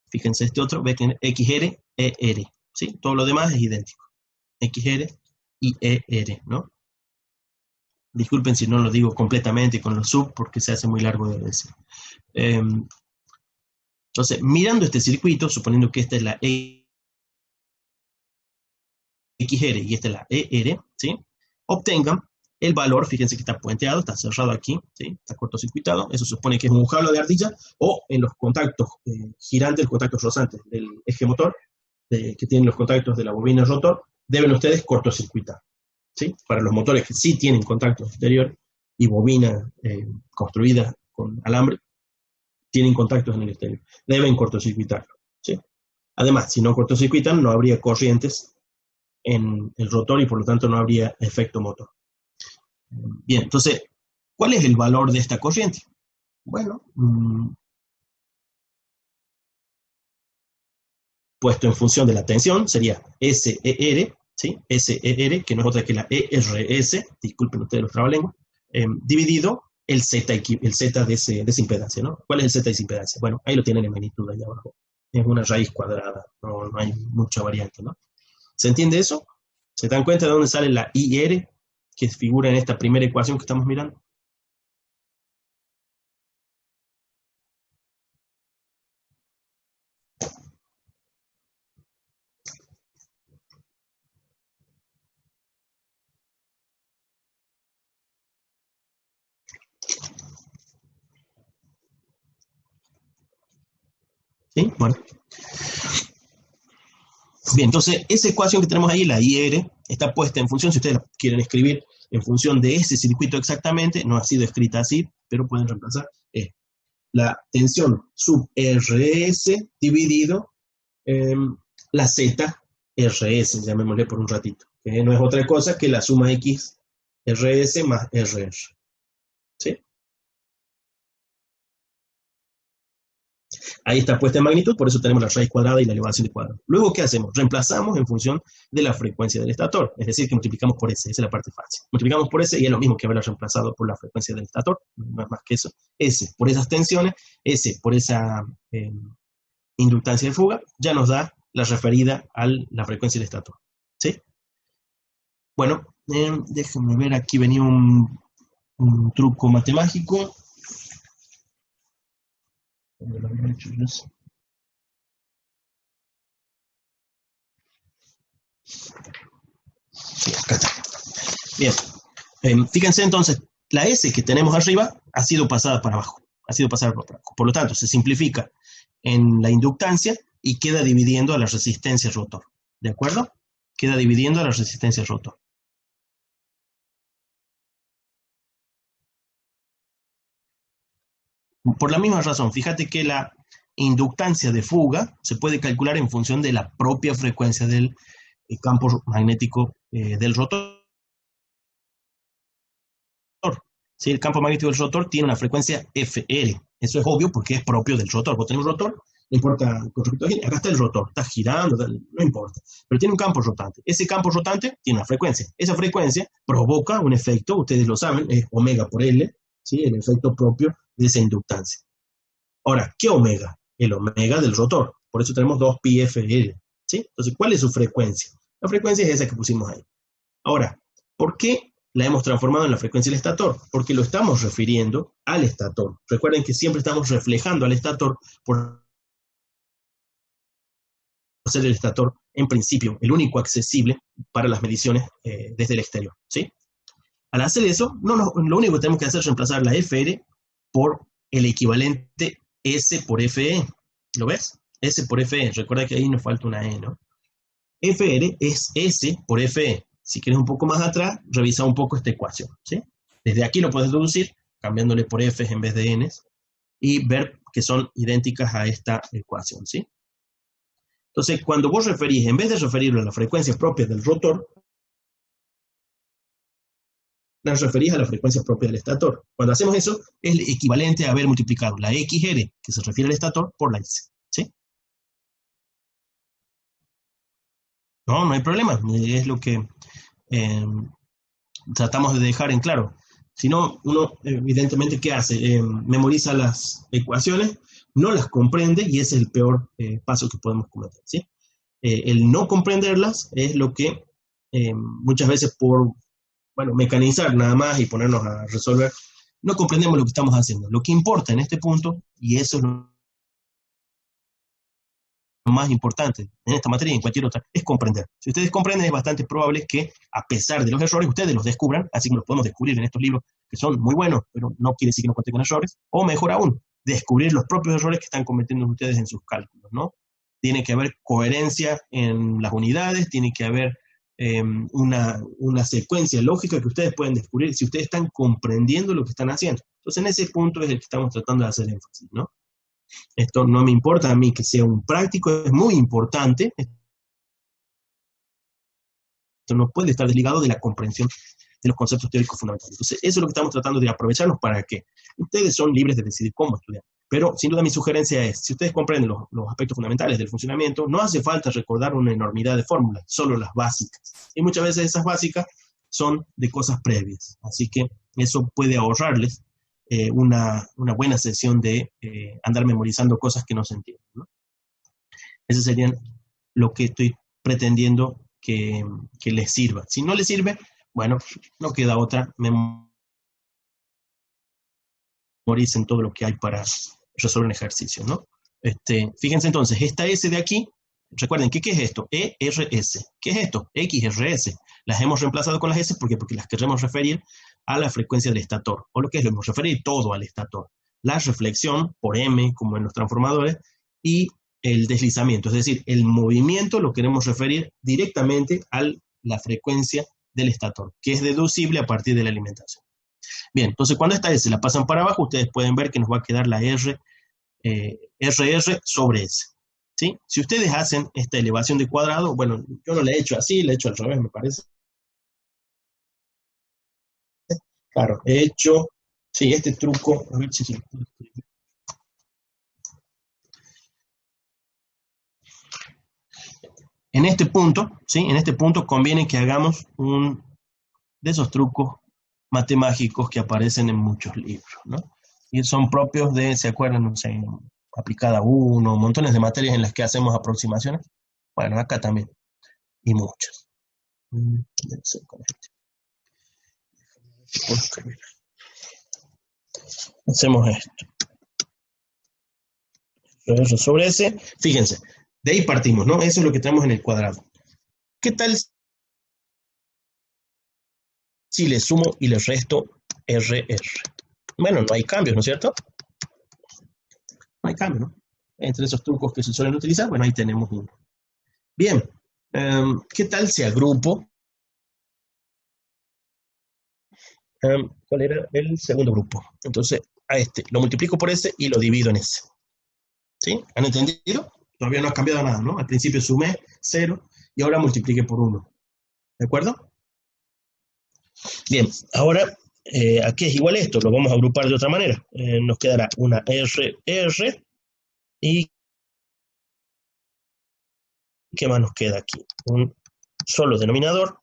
Fíjense este otro, ve que XR, ER, ¿sí? Todo lo demás es idéntico. XR y ER, ¿no? Disculpen si no lo digo completamente con los sub, porque se hace muy largo de decir. Entonces, mirando este circuito, suponiendo que esta es la XR y esta es la ER, ¿sí? Obtengan el valor, fíjense que está puenteado, está cerrado aquí, ¿sí? Está cortocircuitado, eso supone que es un jalo de ardilla, o en los contactos girantes, los contactos rozantes del eje motor, que tienen los contactos de la bobina rotor, deben ustedes cortocircuitar, ¿sí? Para los motores que sí tienen contactos exteriores y bobina construida con alambre, tienen contactos en el exterior, deben cortocircuitarlo, ¿sí? Además, si no cortocircuitan, no habría corrientes en el rotor y por lo tanto no habría efecto motor. Bien, entonces, ¿cuál es el valor de esta corriente? Bueno, puesto en función de la tensión, sería SER, ¿sí? SER, que no es otra que la ERS, disculpen ustedes los trabalenguas, dividido el Z de esa impedancia, ¿no? ¿Cuál es el Z de esa impedancia? Bueno, ahí lo tienen en magnitud allá abajo. Es una raíz cuadrada, no hay mucha variante, ¿no? ¿Se entiende eso? ¿Se dan cuenta de dónde sale la IR que figura en esta primera ecuación que estamos mirando? ¿Sí? Bueno. Bien, entonces esa ecuación que tenemos ahí, la IR, está puesta en función, si ustedes la quieren escribir en función de ese circuito exactamente, no ha sido escrita así, pero pueden reemplazar, la tensión sub RS dividido la Z RS, llamémosle por un ratito, que no es otra cosa que la suma X RS más RR. ¿Sí? Ahí está puesta en magnitud, por eso tenemos la raíz cuadrada y la elevación de cuadrado. Luego, ¿qué hacemos? Reemplazamos en función de la frecuencia del estator, es decir, que multiplicamos por S, esa es la parte fácil. Multiplicamos por S y es lo mismo que haberla reemplazado por la frecuencia del estator, no es más que eso. S por esas tensiones, S por esa inductancia de fuga, ya nos da la referida a la frecuencia del estator. ¿Sí? Bueno, déjenme ver, aquí venía un truco matemático. Sí, acá está. Bien, fíjense entonces, la S que tenemos arriba ha sido pasada para abajo, ha sido pasada para abajo. Por lo tanto, se simplifica en la inductancia y queda dividiendo a la resistencia rotor. ¿De acuerdo? Queda dividiendo a la resistencia rotor. Por la misma razón, fíjate que la inductancia de fuga se puede calcular en función de la propia frecuencia del campo magnético del rotor. ¿Sí? El campo magnético del rotor tiene una frecuencia FR. Eso es obvio porque es propio del rotor. Vos tenés un rotor, no importa, acá está el rotor, está girando, no importa, pero tiene un campo rotante. Ese campo rotante tiene una frecuencia. Esa frecuencia provoca un efecto, ustedes lo saben, es omega por L, ¿sí? El efecto propio de esa inductancia. Ahora, ¿qué omega? El omega del rotor. Por eso tenemos 2πfL. ¿Sí? Entonces, ¿cuál es su frecuencia? La frecuencia es esa que pusimos ahí. Ahora, ¿por qué la hemos transformado en la frecuencia del estator? Porque lo estamos refiriendo al estator. Recuerden que siempre estamos reflejando al estator por ser el estator, en principio, el único accesible para las mediciones desde el exterior. ¿Sí? Al hacer eso, lo único que tenemos que hacer es reemplazar la FR por el equivalente S por FE. ¿Lo ves? S por FE. Recuerda que ahí nos falta una E, ¿no? FR es S por FE. Si quieres un poco más atrás, revisa un poco esta ecuación, ¿sí? Desde aquí lo puedes deducir, cambiándole por F en vez de N, y ver que son idénticas a esta ecuación, ¿sí? Entonces, cuando vos referís, en vez de referirlo a la frecuencia propia del rotor, las referís a la frecuencia propia del estator. Cuando hacemos eso, es equivalente a haber multiplicado la XR, que se refiere al estator, por la S, ¿sí? No hay problema, es lo que tratamos de dejar en claro. Si no, uno evidentemente, ¿qué hace? Memoriza las ecuaciones, no las comprende y ese es el peor paso que podemos cometer, ¿sí? El no comprenderlas es lo que muchas veces por, bueno, mecanizar nada más y ponernos a resolver, no comprendemos lo que estamos haciendo. Lo que importa en este punto, y eso es lo más importante en esta materia y en cualquier otra, es comprender. Si ustedes comprenden, es bastante probable que, a pesar de los errores, ustedes los descubran, así como los podemos descubrir en estos libros, que son muy buenos, pero no quiere decir que no cuenten con errores, o mejor aún, descubrir los propios errores que están cometiendo ustedes en sus cálculos, ¿no? Tiene que haber coherencia en las unidades, tiene que haber una secuencia lógica que ustedes pueden descubrir si ustedes están comprendiendo lo que están haciendo. Entonces, en ese punto es el que estamos tratando de hacer énfasis, ¿no? Esto no me importa a mí que sea un práctico, es muy importante. Esto no puede estar desligado de la comprensión de los conceptos teóricos fundamentales. Entonces, eso es lo que estamos tratando de aprovecharnos para que ustedes son libres de decidir cómo estudiar. Pero, sin duda, mi sugerencia es, si ustedes comprenden los aspectos fundamentales del funcionamiento, no hace falta recordar una enormidad de fórmulas, solo las básicas. Y muchas veces esas básicas son de cosas previas. Así que eso puede ahorrarles una buena sesión de andar memorizando cosas que no se entienden, ¿no? Eso sería lo que estoy pretendiendo que les sirva. Si no les sirve, bueno, no queda otra, memoricen todo lo que hay para resolver un ejercicio, ¿no? Fíjense entonces, esta S de aquí, recuerden, ¿qué es esto? ERS. ¿Qué es esto? XRS. Las hemos reemplazado con las S porque las queremos referir a la frecuencia del estator, o lo que es, lo hemos referido todo al estator. La reflexión por M, como en los transformadores, y el deslizamiento, es decir, el movimiento lo queremos referir directamente a la frecuencia del estator, que es deducible a partir de la alimentación. Bien, entonces cuando esta S la pasan para abajo, ustedes pueden ver que nos va a quedar la RR sobre S. ¿sí? Si ustedes hacen esta elevación de cuadrado, bueno, yo no la he hecho así, la he hecho al revés, me parece. Claro, he hecho, sí, este truco, a ver si se lo puedo escribir. En este punto, ¿sí? En este punto conviene que hagamos un de esos trucos matemáticos que aparecen en muchos libros, ¿no? Y son propios de, ¿se acuerdan? No sé, aplicada 1, montones de materias en las que hacemos aproximaciones. Bueno, acá también, y muchas. Debe ser con este. Hacemos esto. Eso sobre ese, fíjense, de ahí partimos, ¿no? Eso es lo que tenemos en el cuadrado. ¿Qué tal si le sumo y le resto RR? Bueno, no hay cambios, ¿no es cierto? No hay cambios, ¿no? Entre esos trucos que se suelen utilizar, bueno, ahí tenemos uno. Bien, ¿qué tal si agrupo? ¿Cuál era el segundo grupo? Entonces, a este lo multiplico por ese y lo divido en ese. ¿Sí? ¿Han entendido? Todavía no ha cambiado nada, ¿no? Al principio sumé 0 y ahora multipliqué por 1. ¿De acuerdo? Bien, ahora aquí es igual esto, lo vamos a agrupar de otra manera. Nos quedará una RR y ¿qué más nos queda aquí? Un solo denominador,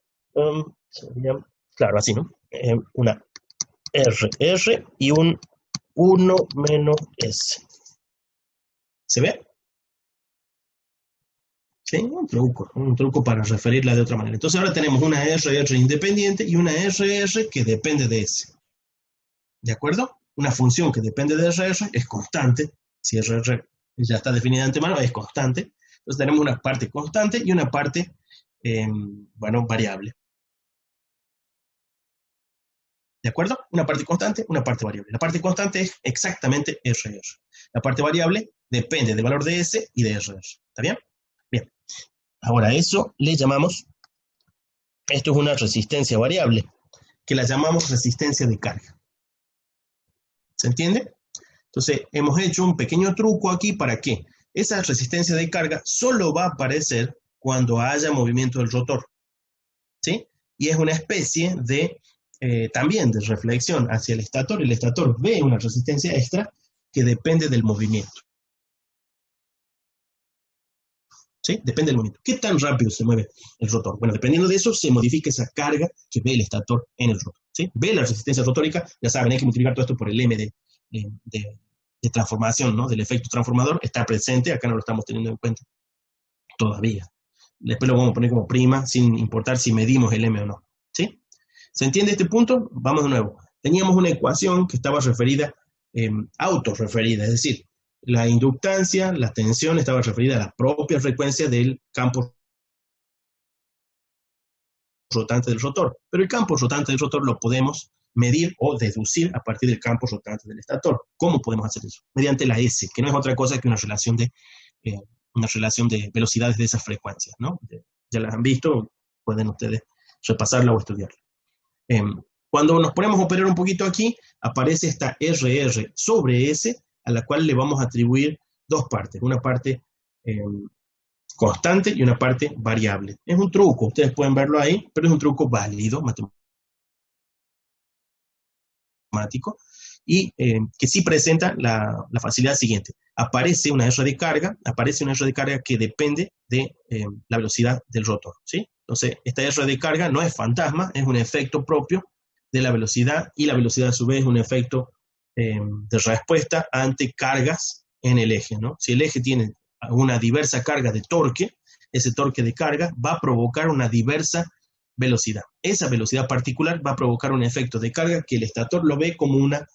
sería, claro, así, ¿no? Una RR y un 1 menos S. ¿Se ve? ¿Sí? Un truco para referirla de otra manera. Entonces ahora tenemos una RR independiente y una RR que depende de S. ¿De acuerdo? Una función que depende de RR es constante. Si RR ya está definida de antemano, es constante. Entonces tenemos una parte constante y una parte, bueno, variable. ¿De acuerdo? Una parte constante, una parte variable. La parte constante es exactamente RR. La parte variable depende del valor de S y de RR. ¿Está bien? Bien. Ahora eso le llamamos, esto es una resistencia variable, que la llamamos resistencia de carga. ¿Se entiende? Entonces, hemos hecho un pequeño truco aquí para que esa resistencia de carga solo va a aparecer cuando haya movimiento del rotor, ¿sí? Y es una especie de, también de reflexión hacia el estator. El estator ve una resistencia extra que depende del movimiento, ¿sí? Depende del movimiento. ¿Qué tan rápido se mueve el rotor? Bueno, dependiendo de eso, se modifica esa carga que ve el estator en el rotor, ¿sí? Ve la resistencia rotórica, ya saben, hay que multiplicar todo esto por el M de transformación, ¿no? Del efecto transformador, está presente, acá no lo estamos teniendo en cuenta todavía. Después lo vamos a poner como prima, sin importar si medimos el M o no, ¿sí? ¿Se entiende este punto? Vamos de nuevo. Teníamos una ecuación que estaba referida, autorreferida, es decir, la inductancia, la tensión estaba referida a la propia frecuencia del campo rotante del rotor, pero el campo rotante del rotor lo podemos medir o deducir a partir del campo rotante del estator. ¿Cómo podemos hacer eso? Mediante la S, que no es otra cosa que eh, una relación de velocidades de esas frecuencias, ¿no? Ya las han visto, pueden ustedes repasarla o estudiarla. Eh, Cuando nos ponemos a operar un poquito aquí, aparece esta RR sobre S, a la cual le vamos a atribuir dos partes. Una parte constante y una parte variable. Es un truco, ustedes pueden verlo ahí, pero es un truco válido, matemático, y que sí presenta la facilidad siguiente. Aparece una R de carga que depende de la velocidad del rotor, ¿sí? Entonces, esta R de carga no es fantasma, es un efecto propio de la velocidad, y la velocidad a su vez es un efecto de respuesta ante cargas en el eje, ¿no? Si el eje tiene una diversa carga de torque, ese torque de carga va a provocar una diversa velocidad. Esa velocidad particular va a provocar un efecto de carga que el estator lo ve como una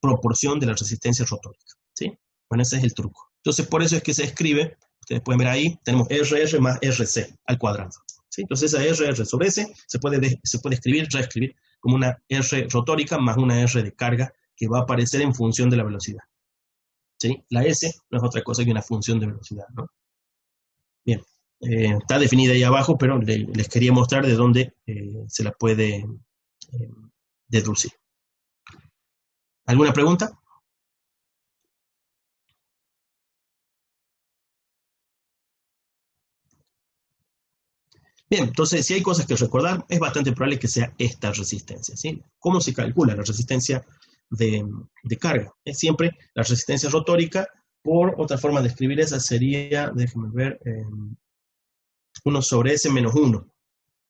proporción de la resistencia rotórica, ¿sí? Bueno, ese es el truco. Entonces, por eso es que se escribe, ustedes pueden ver ahí, tenemos RR más RC al cuadrado, ¿sí? Entonces, esa RR sobre S se puede escribir, reescribir como una R rotórica más una R de carga que va a aparecer en función de la velocidad, ¿sí? La S no es otra cosa que una función de velocidad, ¿no? Bien, está definida ahí abajo, pero les quería mostrar de dónde se la puede deducir. ¿Alguna pregunta? Bien, entonces si hay cosas que recordar, es bastante probable que sea esta resistencia, ¿sí? ¿Cómo se calcula la resistencia de carga? Es siempre la resistencia rotórica, por otra forma de escribir esa sería, déjenme ver, 1 sobre S menos 1.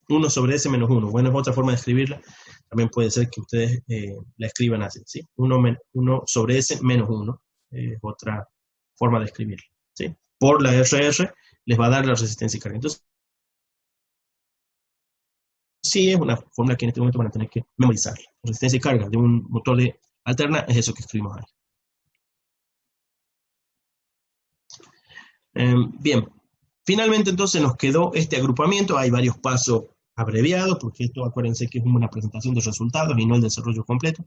1 sobre S menos 1. Bueno, es otra forma de escribirla. También puede ser que ustedes la escriban así, ¿sí? 1 sobre S menos 1. Es otra forma de escribirla, ¿sí? Por la RR les va a dar la resistencia y carga. Entonces, sí, es una fórmula que en este momento van a tener que memorizar. Resistencia y carga de un motor de alterna es eso que escribimos ahí. Bien, finalmente entonces nos quedó este agrupamiento. Hay varios pasos abreviados, porque esto acuérdense que es una presentación de resultados y no el desarrollo completo.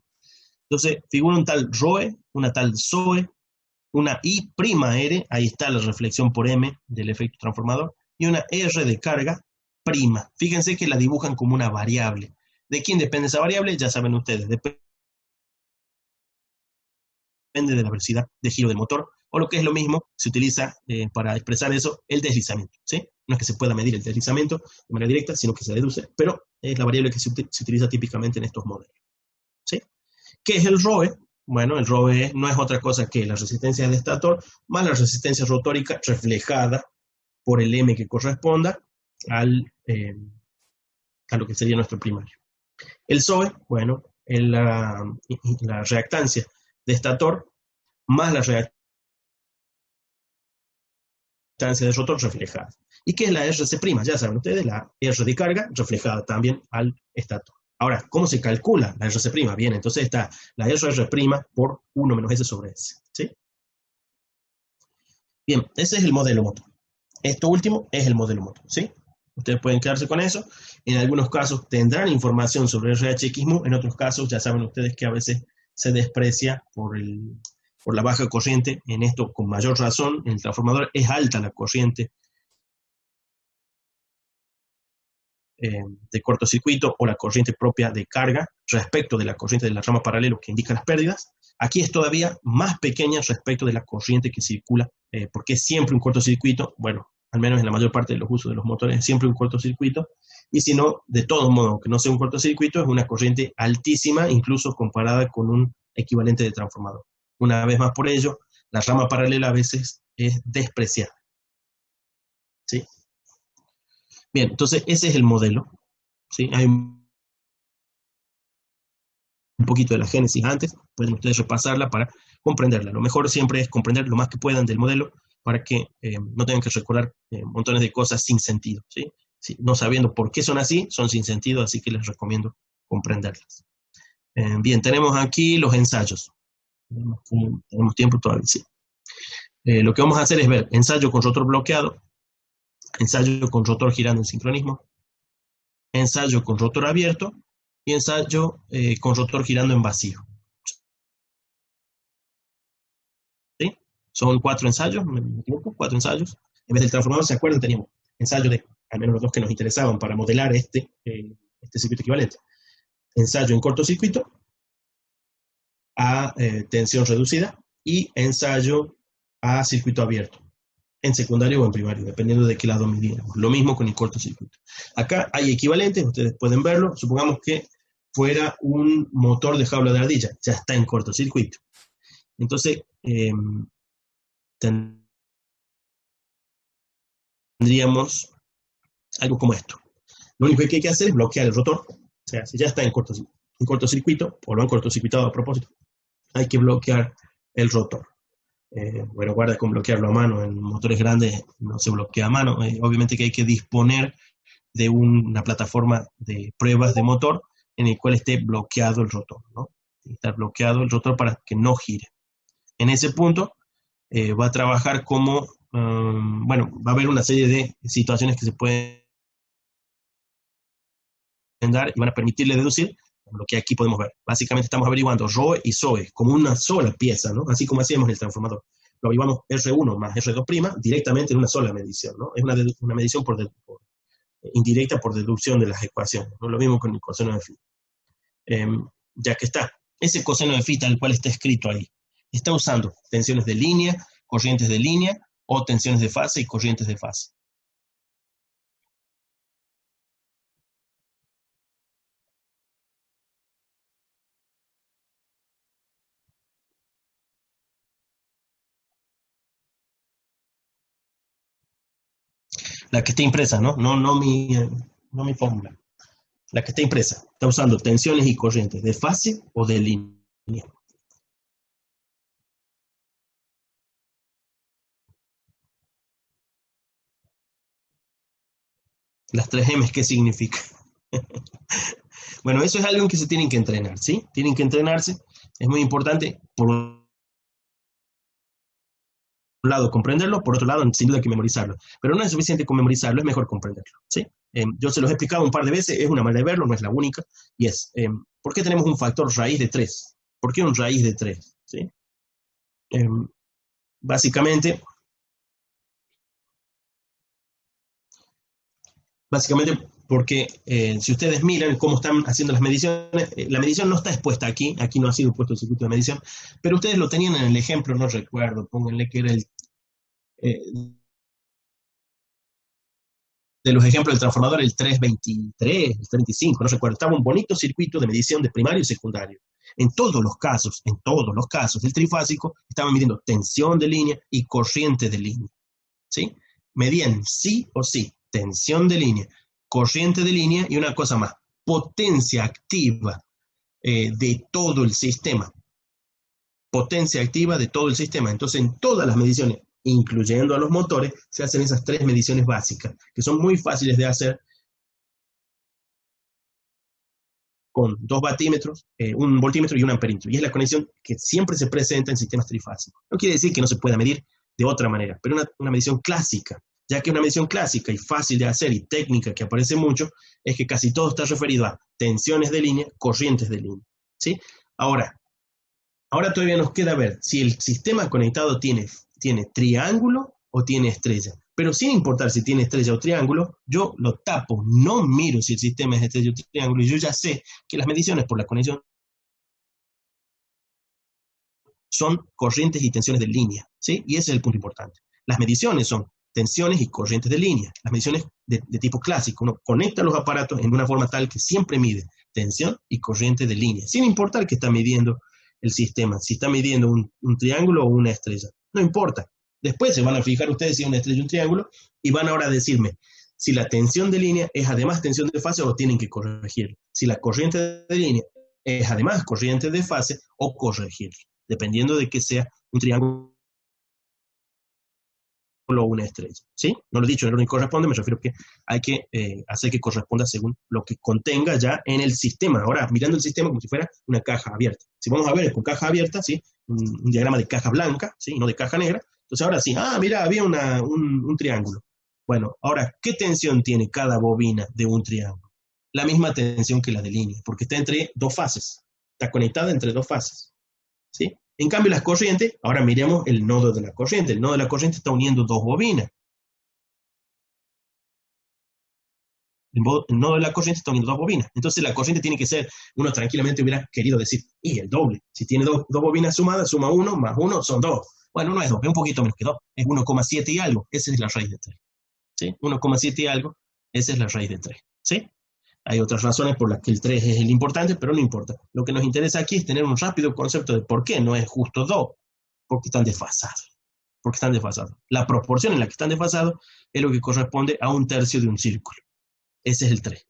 Entonces, figura un tal ROE, una tal SOE, una I'(R), ahí está la reflexión por M del efecto transformador, y una R de carga prima. Fíjense que la dibujan como una variable. ¿De quién depende esa variable? Ya saben ustedes, depende de la velocidad de giro del motor, o lo que es lo mismo, se utiliza para expresar eso el deslizamiento, ¿sí? No es que se pueda medir el deslizamiento de manera directa, sino que se deduce, pero es la variable que se utiliza típicamente en estos modelos, ¿sí? ¿Qué es el ROE? Bueno, el ROE no es otra cosa que la resistencia del estator más la resistencia rotórica reflejada por el M que corresponda al, a lo que sería nuestro primario. El SOE, bueno, es la reactancia de estator más la reactancia de rotor reflejada. ¿Y qué es la RC'? Ya saben ustedes, la R de carga reflejada también al estator. Ahora, ¿cómo se calcula la RC'? Bien, entonces está la RR' por 1 menos S sobre S, ¿sí? Bien, ese es el modelo motor. Esto último es el modelo motor, ¿sí? Ustedes pueden quedarse con eso. En algunos casos tendrán información sobre RHXMU, en otros casos ya saben ustedes que a veces se desprecia por la baja corriente. En esto, con mayor razón, en el transformador es alta la corriente de cortocircuito o la corriente propia de carga respecto de la corriente de la rama paralelo que indica las pérdidas. Aquí es todavía más pequeña respecto de la corriente que circula, porque es siempre un cortocircuito, bueno, al menos en la mayor parte de los usos de los motores es siempre un cortocircuito, y si no, de todos modos, que no sea un cortocircuito, es una corriente altísima, incluso comparada con un equivalente de transformador. Una vez más por ello, la rama paralela a veces es despreciada, ¿sí? Bien, entonces ese es el modelo, ¿sí? Hay un poquito de la génesis antes, pueden ustedes repasarla para comprenderla. Lo mejor siempre es comprender lo más que puedan del modelo para que no tengan que recordar montones de cosas sin sentido, ¿sí? Sí, no sabiendo por qué son así, son sin sentido, así que les recomiendo comprenderlas. Bien, tenemos aquí los ensayos. Tenemos tiempo todavía, sí. Lo que vamos a hacer es ver ensayo con rotor bloqueado, ensayo con rotor girando en sincronismo, ensayo con rotor abierto y ensayo con rotor girando en vacío. ¿Sí? Son 4 ensayos, me equivoco, 4 ensayos. En vez del transformador, ¿se acuerdan? Teníamos ensayo de al menos los dos que nos interesaban para modelar este circuito equivalente. Ensayo en cortocircuito a tensión reducida y ensayo a circuito abierto, en secundario o en primario, dependiendo de qué lado midiéramos. Lo mismo con el cortocircuito. Acá hay equivalentes, ustedes pueden verlo. Supongamos que fuera un motor de jaula de ardilla, ya está en cortocircuito. Entonces, tendríamos algo como esto. Lo único que hay que hacer es bloquear el rotor. O sea, si ya está en cortocircuito, o lo han cortocircuitado a propósito, hay que bloquear el rotor. Bueno, guarda con bloquearlo a mano. En motores grandes no se bloquea a mano. Obviamente que hay que disponer de una plataforma de pruebas de motor en el cual esté bloqueado el rotor, ¿no? Está bloqueado el rotor para que no gire. En ese punto va a trabajar como, bueno, va a haber una serie de situaciones que se pueden dar y van a permitirle deducir lo que aquí podemos ver. Básicamente estamos averiguando ROE y SOE como una sola pieza, ¿no? Así como hacíamos en el transformador. Lo averiguamos R1 más R2' directamente en una sola medición, ¿no? Es una medición indirecta por deducción de las ecuaciones, ¿no? Lo mismo con el coseno de phi. Ya que está, ese coseno de phi tal cual está escrito ahí, está usando tensiones de línea, corrientes de línea, o tensiones de fase y corrientes de fase. La que está impresa, ¿no? No mi fórmula. La que está impresa. Está usando tensiones y corrientes de fase o de línea. Las tres M's, ¿qué significa? Bueno, eso es algo que se tienen que entrenar, ¿sí? Tienen que entrenarse. Es muy importante, por un lado, comprenderlo, por otro lado, sin duda hay que memorizarlo. Pero no es suficiente con memorizarlo, es mejor comprenderlo, ¿sí? Yo se los he explicado un par de veces, es una manera de verlo, no es la única, y es, ¿por qué tenemos un factor raíz de 3? ¿Por qué un raíz de 3? ¿Sí? Eh, básicamente, Básicamente porque si ustedes miran cómo están haciendo las mediciones, la medición no está expuesta aquí, aquí no ha sido puesto el circuito de medición, pero ustedes lo tenían en el ejemplo, no recuerdo, pónganle que era eh, de los ejemplos del transformador, el 323, el 325, no recuerdo, estaba un bonito circuito de medición de primario y secundario. En todos los casos del trifásico, estaban midiendo tensión de línea y corriente de línea, ¿sí? Medían sí o sí tensión de línea, corriente de línea y una cosa más, potencia activa de todo el sistema. Potencia activa de todo el sistema. Entonces, en todas las mediciones, incluyendo a los motores, se hacen esas tres mediciones básicas, que son muy fáciles de hacer con 2 batímetros, 1 voltímetro y 1 amperímetro. Y es la conexión que siempre se presenta en sistemas trifásicos. No quiere decir que no se pueda medir de otra manera, pero una medición clásica, ya que una medición clásica y fácil de hacer y técnica que aparece mucho, es que casi todo está referido a tensiones de línea, corrientes de línea, ¿sí? Ahora, ahora todavía nos queda ver si el sistema conectado tiene triángulo o tiene estrella. Pero sin importar si tiene estrella o triángulo, yo lo tapo, no miro si el sistema es estrella o triángulo, y yo ya sé que las mediciones por la conexión son corrientes y tensiones de línea, ¿sí? Y ese es el punto importante. Las mediciones son tensiones y corrientes de línea. Las mediciones de tipo clásico, uno conecta los aparatos en una forma tal que siempre mide tensión y corriente de línea, sin importar que está midiendo el sistema, si está midiendo un triángulo o una estrella, no importa. Después se van a fijar ustedes si es una estrella o un triángulo y van ahora a decirme si la tensión de línea es además tensión de fase o tienen que corregirlo. Si la corriente de línea es además corriente de fase o corregirlo, dependiendo de que sea un triángulo o una estrella, ¿sí? No lo he dicho en el orden que corresponde, me refiero a que hay que hacer que corresponda según lo que contenga ya en el sistema. Ahora, mirando el sistema como si fuera una caja abierta. Si vamos a ver con caja abierta, ¿sí? Un diagrama de caja blanca, ¿sí? No de caja negra. Entonces ahora sí, mira, había un triángulo. Bueno, ahora, ¿qué tensión tiene cada bobina de un triángulo? La misma tensión que la de línea, porque está entre dos fases. Está conectada entre dos fases, ¿sí? En cambio, las corrientes, ahora miremos el nodo de la corriente. El nodo de la corriente está uniendo dos bobinas. El nodo de la corriente está uniendo dos bobinas. Entonces la corriente tiene que ser, uno tranquilamente hubiera querido decir, y el doble. Si tiene dos bobinas sumadas, suma 1 más 1 son 2. Bueno, no es 2, es un poquito menos que 2. Es 1,7 y algo. Esa es la raíz de 3. ¿Sí? 1,7 y algo. Esa es la raíz de 3. ¿Sí? Hay otras razones por las que el 3 es el importante, pero no importa. Lo que nos interesa aquí es tener un rápido concepto de por qué no es justo 2, porque están desfasados. Porque están desfasados. La proporción en la que están desfasados es lo que corresponde a 1/3 de un círculo. Ese es el 3.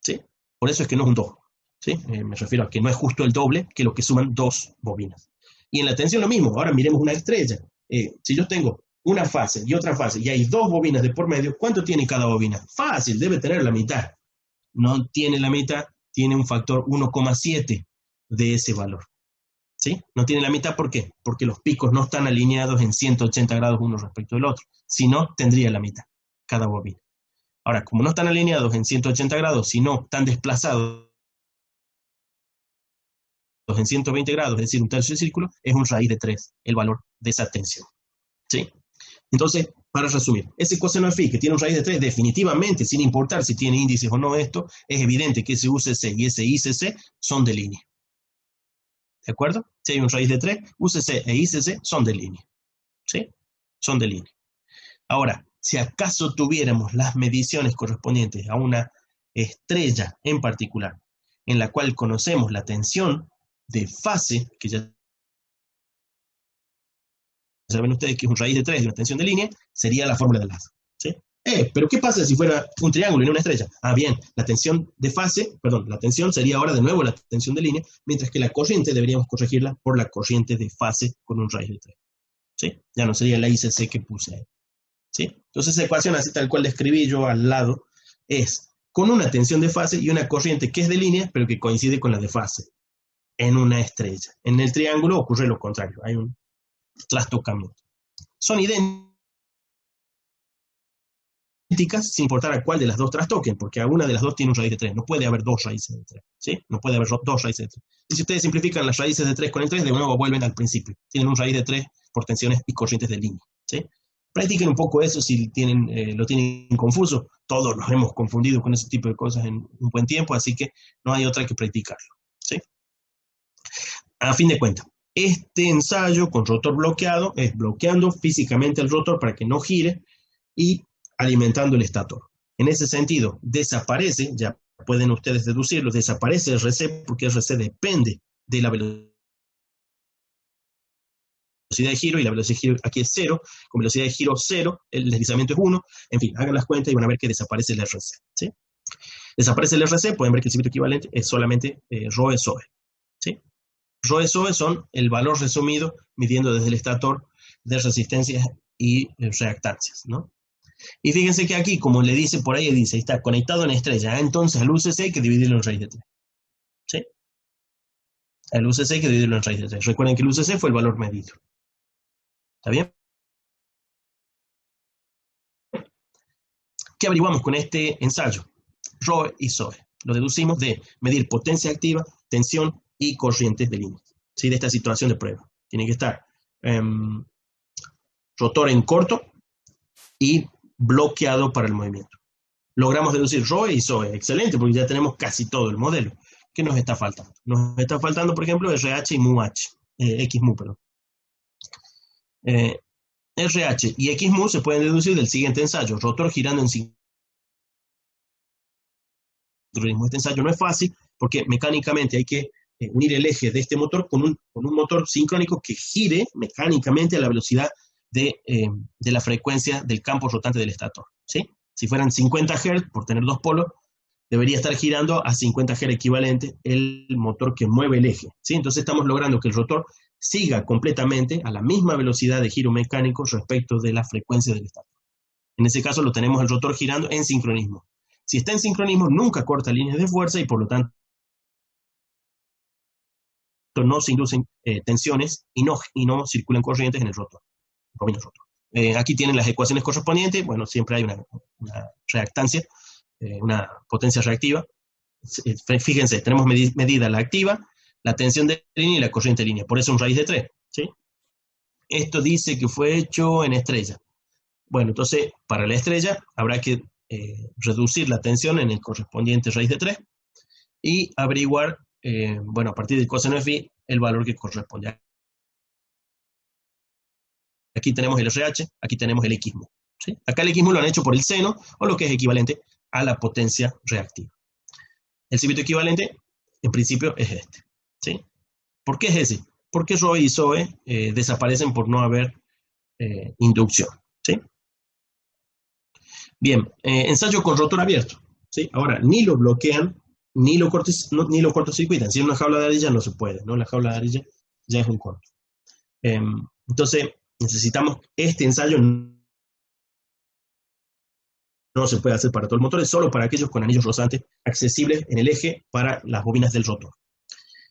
¿Sí? Por eso es que no es un 2. ¿Sí? Me refiero a que no es justo el doble que lo que suman dos bobinas. Y en la tensión lo mismo. Ahora miremos una estrella. Si yo tengo una fase y otra fase y hay dos bobinas de por medio, ¿cuánto tiene cada bobina? Fácil, debe tener la mitad. No tiene la mitad, tiene un factor 1,7 de ese valor. ¿Sí? No tiene la mitad, ¿por qué? Porque los picos no están alineados en 180 grados uno respecto del otro. Si no, tendría la mitad, cada bobina. Ahora, como no están alineados en 180 grados, sino están desplazados en 120 grados, es decir, 1/3 del círculo, es un raíz de 3 el valor de esa tensión. ¿Sí? Entonces, para resumir, ese coseno phi que tiene un raíz de 3, definitivamente, sin importar si tiene índices o no esto, es evidente que ese UCC y ese ICC son de línea. ¿De acuerdo? Si hay un raíz de 3, UCC e ICC son de línea. ¿Sí? Son de línea. Ahora, si acaso tuviéramos las mediciones correspondientes a una estrella en particular, en la cual conocemos la tensión de fase, que ya ven ustedes que es un raíz de 3 de una tensión de línea, sería la fórmula del lazo. ¿Sí? Pero ¿qué pasa si fuera un triángulo y no una estrella? Ah, bien, la tensión de fase, perdón, la tensión sería ahora de nuevo la tensión de línea, mientras que la corriente deberíamos corregirla por la corriente de fase con un raíz de 3. ¿Sí? Ya no sería la ICC que puse ahí. ¿Sí? Entonces esa ecuación así tal cual describí yo al lado es con una tensión de fase y una corriente que es de línea, pero que coincide con la de fase en una estrella. En el triángulo ocurre lo contrario, hay un trastocamiento. Son idénticas sin importar a cuál de las dos trastoquen, porque a una de las dos tiene un raíz de 3. No puede haber dos raíces de 3. ¿Sí? No puede haber dos raíces de 3. Y si ustedes simplifican las raíces de 3 con el 3, de nuevo vuelven al principio. Tienen un raíz de 3 por tensiones y corrientes de línea. ¿Sí? Practiquen un poco eso si lo tienen confuso. Todos nos hemos confundido con ese tipo de cosas en un buen tiempo, así que no hay otra que practicarlo. ¿Sí? A fin de cuentas, este ensayo con rotor bloqueado es bloqueando físicamente el rotor para que no gire y alimentando el estator. En ese sentido, desaparece, ya pueden ustedes deducirlo, desaparece RC porque RC depende de la velocidad de giro, y la velocidad de giro aquí es 0, con velocidad de giro 0, el deslizamiento es 1, en fin, hagan las cuentas y van a ver que desaparece el RC. ¿Sí? Desaparece el RC, pueden ver que el circuito equivalente es solamente ρ SOE. ¿Sí? ρ SOE son el valor resumido midiendo desde el estator de resistencias y reactancias, ¿no? Y fíjense que aquí, como le dice por ahí, dice, está conectado en estrella, entonces al UCC hay que dividirlo en raíz de 3. ¿Sí? Al UCC hay que dividirlo en raíz de 3. Recuerden que el UCC fue el valor medido. ¿Está bien? ¿Qué averiguamos con este ensayo? ρ y SOE. Lo deducimos de medir potencia activa, tensión y corrientes de línea. ¿Sí? De esta situación de prueba. Tiene que estar rotor en corto y bloqueado para el movimiento. Logramos deducir ρ y SOE. Excelente, porque ya tenemos casi todo el modelo. ¿Qué nos está faltando? Nos está faltando, por ejemplo, RH y mu-H. XMU, perdón. RH y XMU se pueden deducir del siguiente ensayo. Rotor girando en sincronismo. Este ensayo no es fácil porque mecánicamente hay que unir el eje de este motor con un motor sincrónico que gire mecánicamente a la velocidad de la frecuencia del campo rotante del estator. ¿Sí? Si fueran 50 Hz, por tener dos polos, debería estar girando a 50 Hz equivalente el motor que mueve el eje. ¿Sí? Entonces estamos logrando que el rotor siga completamente a la misma velocidad de giro mecánico respecto de la frecuencia del estator. En ese caso lo tenemos el rotor girando en sincronismo. Si está en sincronismo, nunca corta líneas de fuerza y por lo tanto no se inducen tensiones y no circulan corrientes en el rotor. Aquí tienen las ecuaciones correspondientes. Bueno, siempre hay una reactancia, una potencia reactiva. Fíjense, tenemos medida la activa, la tensión de línea y la corriente de línea. Por eso un raíz de 3. ¿Sí? Esto dice que fue hecho en estrella. Bueno, entonces, para la estrella habrá que reducir la tensión en el correspondiente raíz de 3 y averiguar, bueno, a partir del coseno de phi, el valor que corresponde. Aquí tenemos el RH, aquí tenemos el XMU. ¿Sí? Acá el XMU lo han hecho por el seno, o lo que es equivalente a la potencia reactiva. El circuito equivalente, en principio, es este. ¿Sí? ¿Por qué es ese? Porque ρ y SOE desaparecen por no haber inducción. ¿Sí? Bien, ensayo con rotor abierto. ¿Sí? Ahora, ni lo bloquean, ni lo cortocircuitan. Si en una jaula de arilla no se puede, ¿no? La jaula de arilla ya es un corto. Entonces, necesitamos este ensayo. No se puede hacer para todos los motores, solo para aquellos con anillos rozantes accesibles en el eje para las bobinas del rotor.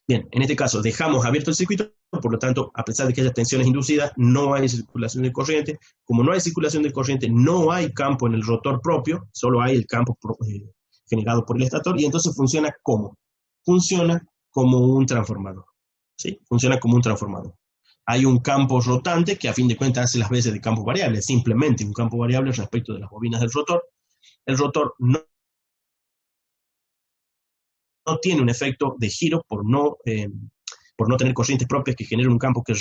Bien, en este caso dejamos abierto el circuito, por lo tanto, a pesar de que haya tensiones inducidas, no hay circulación de corriente. Como no hay circulación de corriente, no hay campo en el rotor propio, solo hay el campo generado por el estator, y entonces funciona ¿cómo? Funciona como un transformador. ¿Sí? Funciona como un transformador. Hay un campo rotante que a fin de cuentas hace las veces de campo variable, simplemente un campo variable respecto de las bobinas del rotor. El rotor no tiene un efecto de giro por no tener corrientes propias que generen un campo que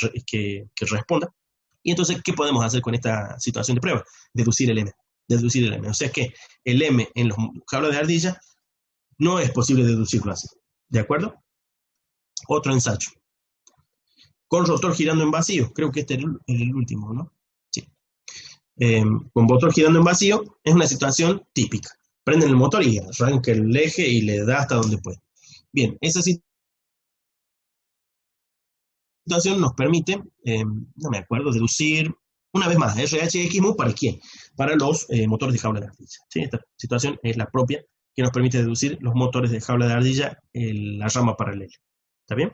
responda. Y entonces, ¿qué podemos hacer con esta situación de prueba? Deducir el M. Deducir el M. O sea que el M en los jaulas de ardilla no es posible deducirlo así. ¿De acuerdo? Otro ensayo. con rotor girando en vacío. Creo que este es el último, ¿no? Sí. Con motor girando en vacío es una situación típica. Prenden el motor y arranca el eje y le da hasta donde puede. Bien, esa situación nos permite, no me acuerdo, deducir una vez más, RHXMU ¿para quién? Para los motores de jaula de ardilla. ¿Sí? Esta situación es la propia que nos permite deducir los motores de jaula de ardilla en la rama paralela. ¿Está bien?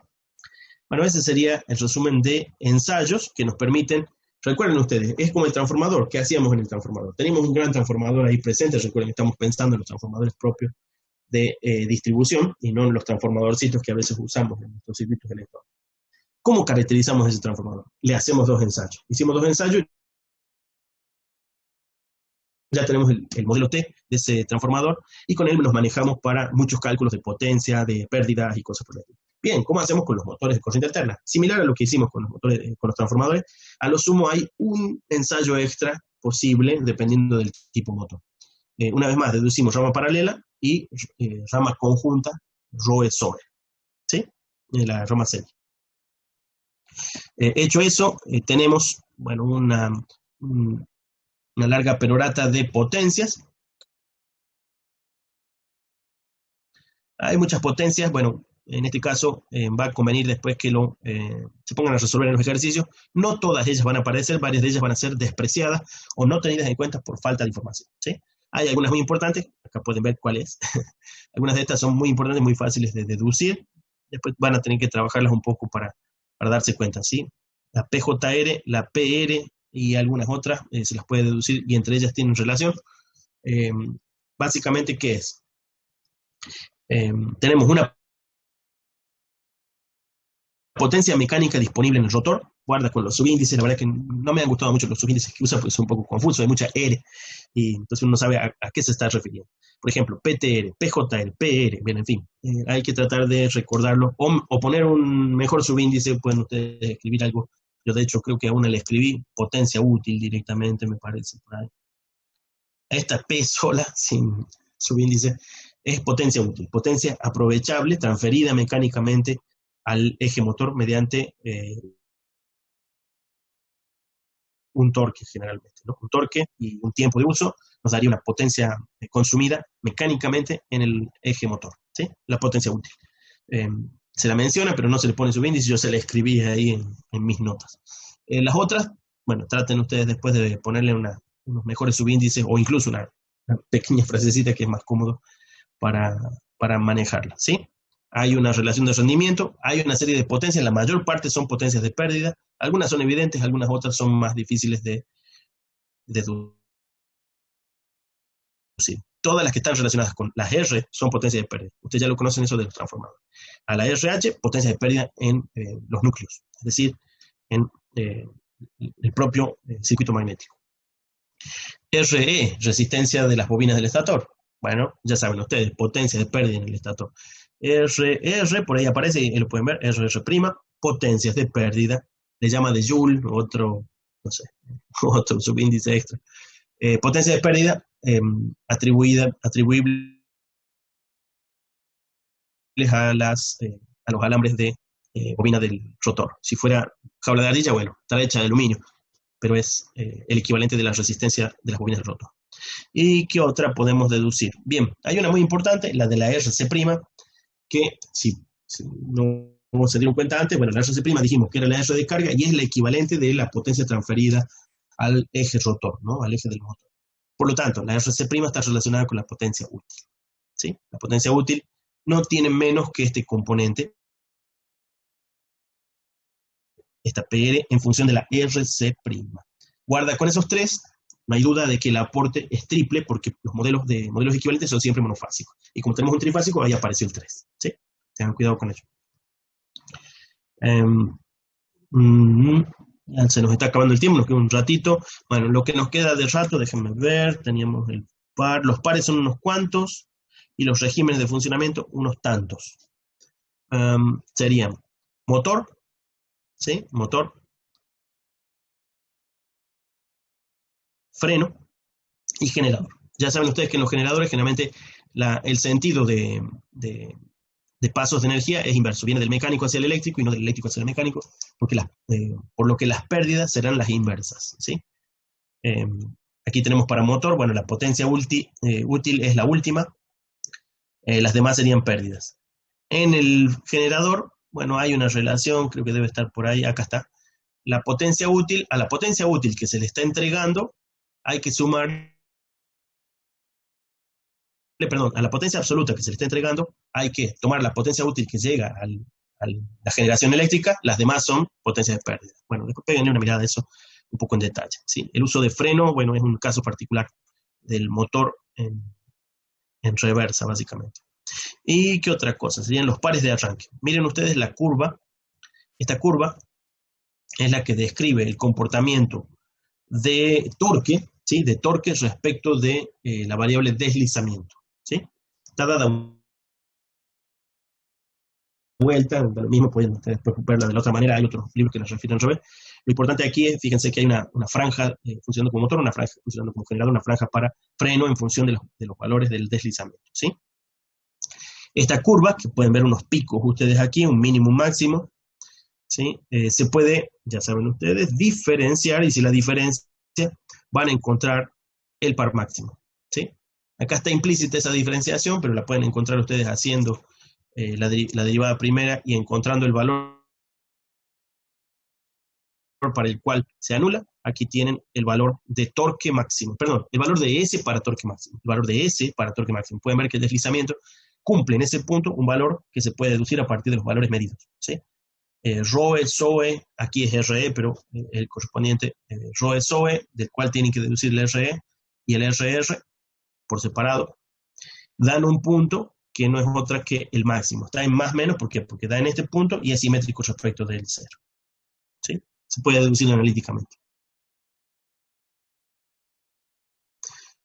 Bueno, ese sería el resumen de ensayos que nos permiten, recuerden ustedes, es como el transformador. ¿Qué hacíamos en el transformador? Teníamos un gran transformador ahí presente, recuerden que estamos pensando en los transformadores propios de distribución y no en los transformadorcitos que a veces usamos en nuestros circuitos electrónicos. ¿Cómo caracterizamos ese transformador? Le hacemos dos ensayos. Hicimos dos ensayos, ya tenemos el modelo T de ese transformador y con él nos manejamos para muchos cálculos de potencia, de pérdidas y cosas por el estilo. Bien, ¿cómo hacemos con los motores de corriente alterna? Similar a lo que hicimos con los motores, con los transformadores, a lo sumo hay un ensayo extra posible dependiendo del tipo de motor. Una vez más, deducimos rama paralela y rama conjunta ROE-SOE, ¿sí? La rama serie. Hecho eso, tenemos, bueno, una larga perorata de potencias. Hay muchas potencias, bueno, en este caso va a convenir después que se pongan a resolver en los ejercicios. No todas ellas van a aparecer, varias de ellas van a ser despreciadas o no tenidas en cuenta por falta de información, ¿sí? Hay algunas muy importantes, acá pueden ver cuál es. Algunas de estas son muy importantes, muy fáciles de deducir. Después van a tener que trabajarlas un poco para darse cuenta, ¿sí? La PJR, la PR y algunas otras se las puede deducir y entre ellas tienen relación. Básicamente, ¿qué es? Tenemos una potencia mecánica disponible en el rotor, guarda con los subíndices, la verdad es que no me han gustado mucho los subíndices que usa porque son un poco confusos, hay mucha R, y entonces uno no sabe a qué se está refiriendo. Por ejemplo, PTR, PJR, PR, bien, en fin, hay que tratar de recordarlo, o poner un mejor subíndice, pueden ustedes escribir algo. Yo de hecho creo que a una le escribí potencia útil directamente, me parece, por ahí. Esta P sola, sin subíndice, es potencia útil, potencia aprovechable, transferida mecánicamente al eje motor mediante un torque generalmente, ¿no? Un torque y un tiempo de uso nos daría una potencia consumida mecánicamente en el eje motor, ¿sí? La potencia útil. Se la menciona, pero no se le pone subíndice, yo se la escribí ahí en mis notas. Las otras, bueno, traten ustedes después de ponerle unos mejores subíndices o incluso una pequeña frasecita que es más cómodo para manejarla, ¿sí? Hay una relación de rendimiento, hay una serie de potencias, la mayor parte son potencias de pérdida, algunas son evidentes, algunas otras son más difíciles de deducir. Todas las que están relacionadas con las R son potencias de pérdida. Ustedes ya lo conocen eso de los transformadores. A la RH, potencias de pérdida en los núcleos, es decir, en el propio circuito magnético. RE, resistencia de las bobinas del estator. Bueno, ya saben ustedes, potencia de pérdida en el estator. RR, por ahí aparece, y lo pueden ver, RR', potencias de pérdida, le llama de Joule, otro, no sé, otro subíndice extra. Potencia de pérdida atribuibles a los alambres de bobina del rotor. Si fuera jaula de ardilla, bueno, está hecha de aluminio, pero es el equivalente de la resistencia de las bobinas del rotor. ¿Y qué otra podemos deducir? Bien, hay una muy importante, la de la RC', que si no se dieron cuenta antes, bueno, la RC' dijimos que era la R de carga y es el equivalente de la potencia transferida al eje rotor, ¿no? Al eje del motor. Por lo tanto, la RC' está relacionada con la potencia útil, ¿sí? La potencia útil no tiene menos que este componente, esta PR, en función de la RC'. Guarda con esos tres, no hay duda de que el aporte es triple porque los modelos equivalentes son siempre monofásicos. Y como tenemos un trifásico, ahí aparece el 3, ¿sí? Tengan cuidado con ello. Ya se nos está acabando el tiempo, nos queda un ratito. Bueno, lo que nos queda de rato, déjenme ver, teníamos el par, los pares son unos cuantos y los regímenes de funcionamiento unos tantos. Serían motor, ¿sí? Motor, freno y generador. Ya saben ustedes que en los generadores generalmente el sentido de de pasos de energía es inverso, viene del mecánico hacia el eléctrico y no del eléctrico hacia el mecánico, porque por lo que las pérdidas serán las inversas, ¿sí? Eh, Aquí tenemos para motor, bueno, la potencia útil es la última, las demás serían pérdidas. En el generador, bueno, hay una relación, creo que debe estar por ahí, acá está. La potencia útil, a la potencia útil que se le está entregando, hay que sumar, perdón, a la potencia absoluta que se le está entregando, hay que tomar la potencia útil que llega a la generación eléctrica, las demás son potencias de pérdida. Bueno, después peguen una mirada a eso un poco en detalle, ¿sí? El uso de freno, bueno, es un caso particular del motor en reversa, básicamente. ¿Y qué otra cosa? Serían los pares de arranque. Miren ustedes la curva. Esta curva es la que describe el comportamiento de torque, ¿sí? De torque respecto de la variable deslizamiento, ¿sí? Está dada vuelta, lo mismo pueden ustedes verla de la otra manera, hay otros libros que nos refieren al revés. Lo importante aquí es, fíjense que hay una franja funcionando como motor, una franja funcionando como generador, una franja para freno en función de los valores del deslizamiento, ¿sí? Esta curva, que pueden ver unos picos ustedes aquí, un mínimo, un máximo, ¿sí? Se puede, ya saben ustedes, diferenciar, y si la diferencia van a encontrar el par máximo, ¿sí? Acá está implícita esa diferenciación, pero la pueden encontrar ustedes haciendo la derivada primera y encontrando el valor para el cual se anula. Aquí tienen el valor de torque máximo, perdón, el valor de S para torque máximo, el valor de S para torque máximo. Pueden ver que el deslizamiento cumple en ese punto un valor que se puede deducir a partir de los valores medidos, ¿sí? ROE, SOE, aquí es RE, pero el correspondiente ROE, SOE, del cual tienen que deducir el RE y el RR por separado, dan un punto que no es otra que el máximo. Está en más menos, ¿por qué? Porque da en este punto y es simétrico respecto del cero, ¿sí? Se puede deducir analíticamente.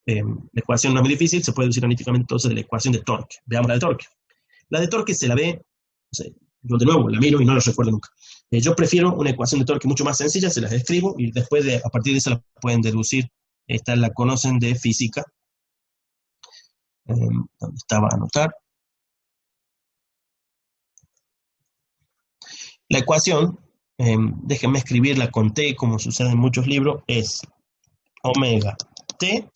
La ecuación no es muy difícil, se puede deducir analíticamente entonces de la ecuación de torque. Veamos la de torque. La de torque se la ve, no sé, yo de nuevo la miro y no la recuerdo nunca. Yo prefiero una ecuación de torque mucho más sencilla, se las escribo y después a partir de esa la pueden deducir. Esta la conocen de física. ¿Dónde estaba a anotar? La ecuación, déjenme escribirla con T, como sucede en muchos libros, es omega T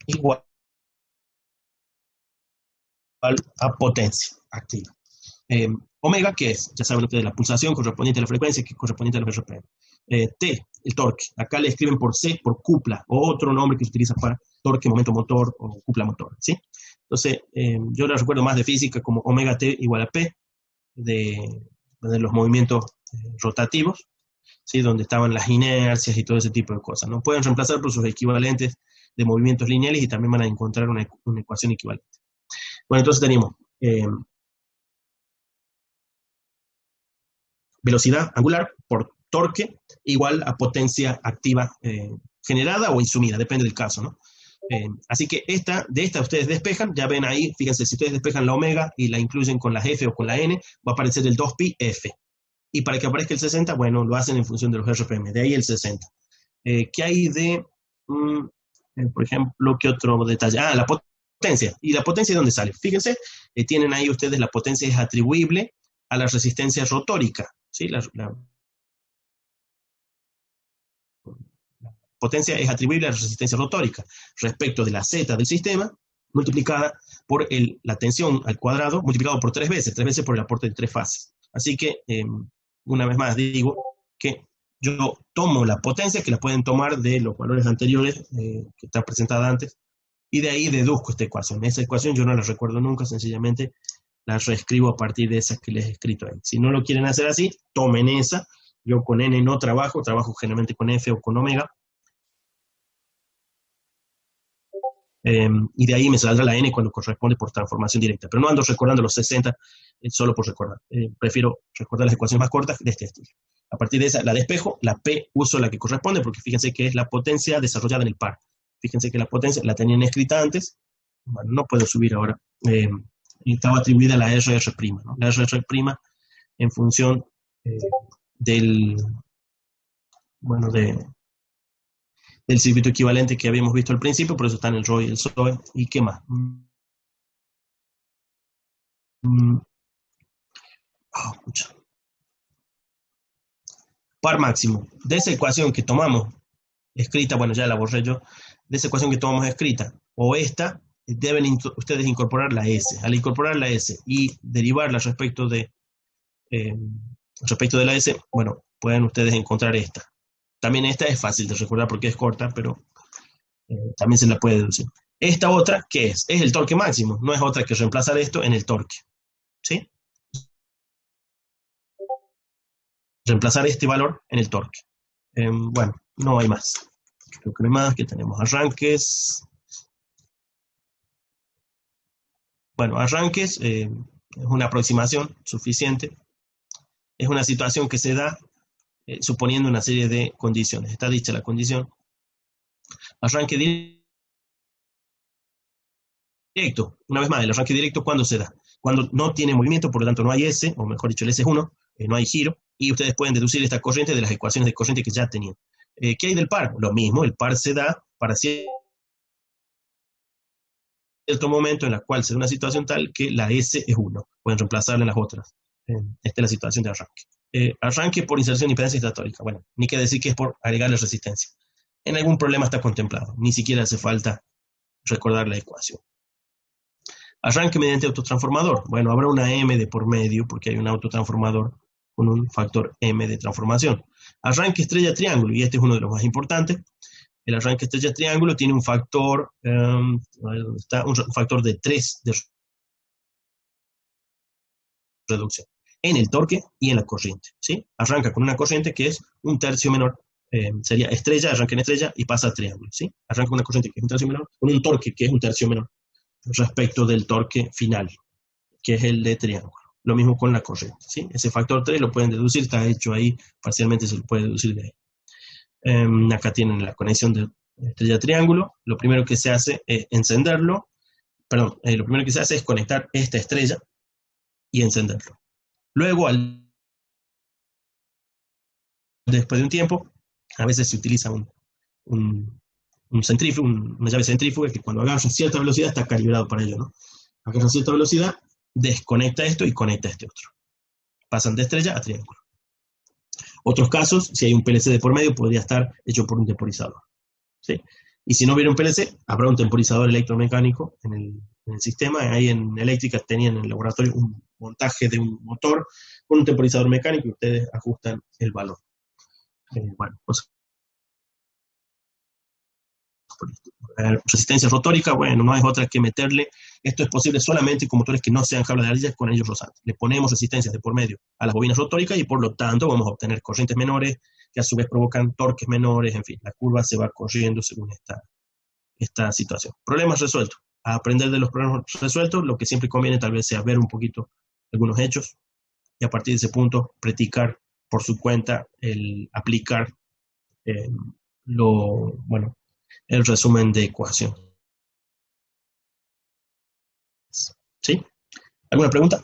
igual a potencia activa. Omega, ¿qué es? Ya saben ustedes, la pulsación correspondiente a la frecuencia, que es correspondiente a la RPM. T, el torque. Acá le escriben por C, por cupla, o otro nombre que se utiliza para torque, momento motor, o cupla motor, ¿sí? Entonces, yo la recuerdo más de física como omega T igual a P, de los movimientos rotativos, ¿sí? Donde estaban las inercias y todo ese tipo de cosas, ¿no? Pueden reemplazar por sus equivalentes de movimientos lineales y también van a encontrar una ecuación equivalente. Bueno, entonces tenemos velocidad angular por torque igual a potencia activa generada o insumida, depende del caso, ¿no? Así que de esta ustedes despejan, ya ven ahí, fíjense, si ustedes despejan la omega y la incluyen con la F o con la N, va a aparecer el 2pi F. Y para que aparezca el 60, bueno, lo hacen en función de los RPM, de ahí el 60. ¿Qué hay de, por ejemplo, qué otro detalle? Ah, la potencia. ¿Y la potencia de dónde sale? Fíjense, tienen ahí ustedes, la potencia es atribuible a la resistencia rotórica, ¿sí? La potencia es atribuible a la resistencia rotórica respecto de la Z del sistema multiplicada por la tensión al cuadrado, multiplicado por 3 veces por el aporte de 3 fases. Así que, una vez más digo que yo tomo la potencia, que la pueden tomar de los valores anteriores que están presentadas antes, y de ahí deduzco esta ecuación. Esa ecuación yo no la recuerdo nunca, sencillamente la reescribo a partir de esas que les he escrito ahí. Si no lo quieren hacer así, tomen esa. Yo con N no trabajo generalmente con F o con omega. Y de ahí me saldrá la N cuando corresponde por transformación directa. Pero no ando recordando los 60 solo por recordar. Prefiero recordar las ecuaciones más cortas de este estilo. A partir de esa la despejo, la P uso la que corresponde, porque fíjense que es la potencia desarrollada en el par. Fíjense que la potencia la tenían escrita antes. Bueno, no puedo subir ahora. Y estaba atribuida a la RR', ¿no? La RR' en función del circuito equivalente que habíamos visto al principio, por eso están el ROE y el SOE. ¿Y qué más? Pucha. Par máximo. De esa ecuación que tomamos escrita, bueno, ya la borré yo, de esa ecuación que tomamos escrita, o esta, deben ustedes incorporar la S. Al incorporar la S y derivarla eh, respecto de la S, bueno, pueden ustedes encontrar esta. También esta es fácil de recordar porque es corta, pero también se la puede deducir. Esta otra, ¿qué es? Es el torque máximo, no es otra que reemplazar esto en el torque, ¿sí? Reemplazar este valor en el torque. Bueno, no hay más. Creo que no hay más, que tenemos arranques. Bueno, arranques es una aproximación suficiente. Es una situación que se da suponiendo una serie de condiciones. Está dicha la condición. Arranque directo. Una vez más, el arranque directo, ¿cuándo se da? Cuando no tiene movimiento, por lo tanto no hay S, o mejor dicho, el S es 1, no hay giro, y ustedes pueden deducir esta corriente de las ecuaciones de corriente que ya tenían. ¿Qué hay del par? Lo mismo, el par se da para cierto momento en la cual se da una situación tal que la S es 1. Pueden reemplazarla en las otras. Esta es la situación de arranque. Arranque por inserción de impedancia estática. Bueno, ni que decir que es por agregarle resistencia. En algún problema está contemplado. Ni siquiera hace falta recordar la ecuación. Arranque mediante autotransformador. Bueno, habrá una M de por medio porque hay un autotransformador con un factor M de transformación. Arranque estrella triángulo, y este es uno de los más importantes. El arranque estrella triángulo tiene un factor, está un factor de 3 de reducción en el torque y en la corriente, ¿sí? Arranca con una corriente que es un tercio menor, sería estrella, arranca en estrella y pasa a triángulo, ¿sí? Arranca con una corriente que es un tercio menor, con un torque que es un tercio menor respecto del torque final, que es el de triángulo. Lo mismo con la corriente, ¿sí? Ese factor 3 lo pueden deducir, está hecho ahí, parcialmente se lo puede deducir de ahí. Acá tienen la conexión de estrella triángulo. Lo primero que se hace es encenderlo, perdón, lo primero que se hace es conectar esta estrella y encenderlo. Luego, después de un tiempo, a veces se utiliza un centrífugo, una llave centrífuga que cuando agarra cierta velocidad está calibrado para ello, ¿no? Agarra cierta velocidad, desconecta esto y conecta este otro. Pasan de estrella a triángulo. Otros casos, si hay un PLC de por medio, podría estar hecho por un temporizador, ¿sí? Y si no hubiera un PLC, habrá un temporizador electromecánico en el sistema. Ahí en eléctrica tenían en el laboratorio un montaje de un motor con un temporizador mecánico y ustedes ajustan el valor. Bueno, pues resistencia rotórica, bueno, no es otra que meterle. Esto es posible solamente con motores que no sean jaula de ardillas con anillos rosantes. Le ponemos resistencias de por medio a las bobinas rotóricas y por lo tanto vamos a obtener corrientes menores que a su vez provocan torques menores, en fin, la curva se va corriendo según esta situación. Problemas resueltos. A aprender de los problemas resueltos, lo que siempre conviene tal vez sea ver un poquito algunos hechos y a partir de ese punto practicar por su cuenta el aplicar bueno, el resumen de ecuación. ¿Sí? ¿Alguna pregunta?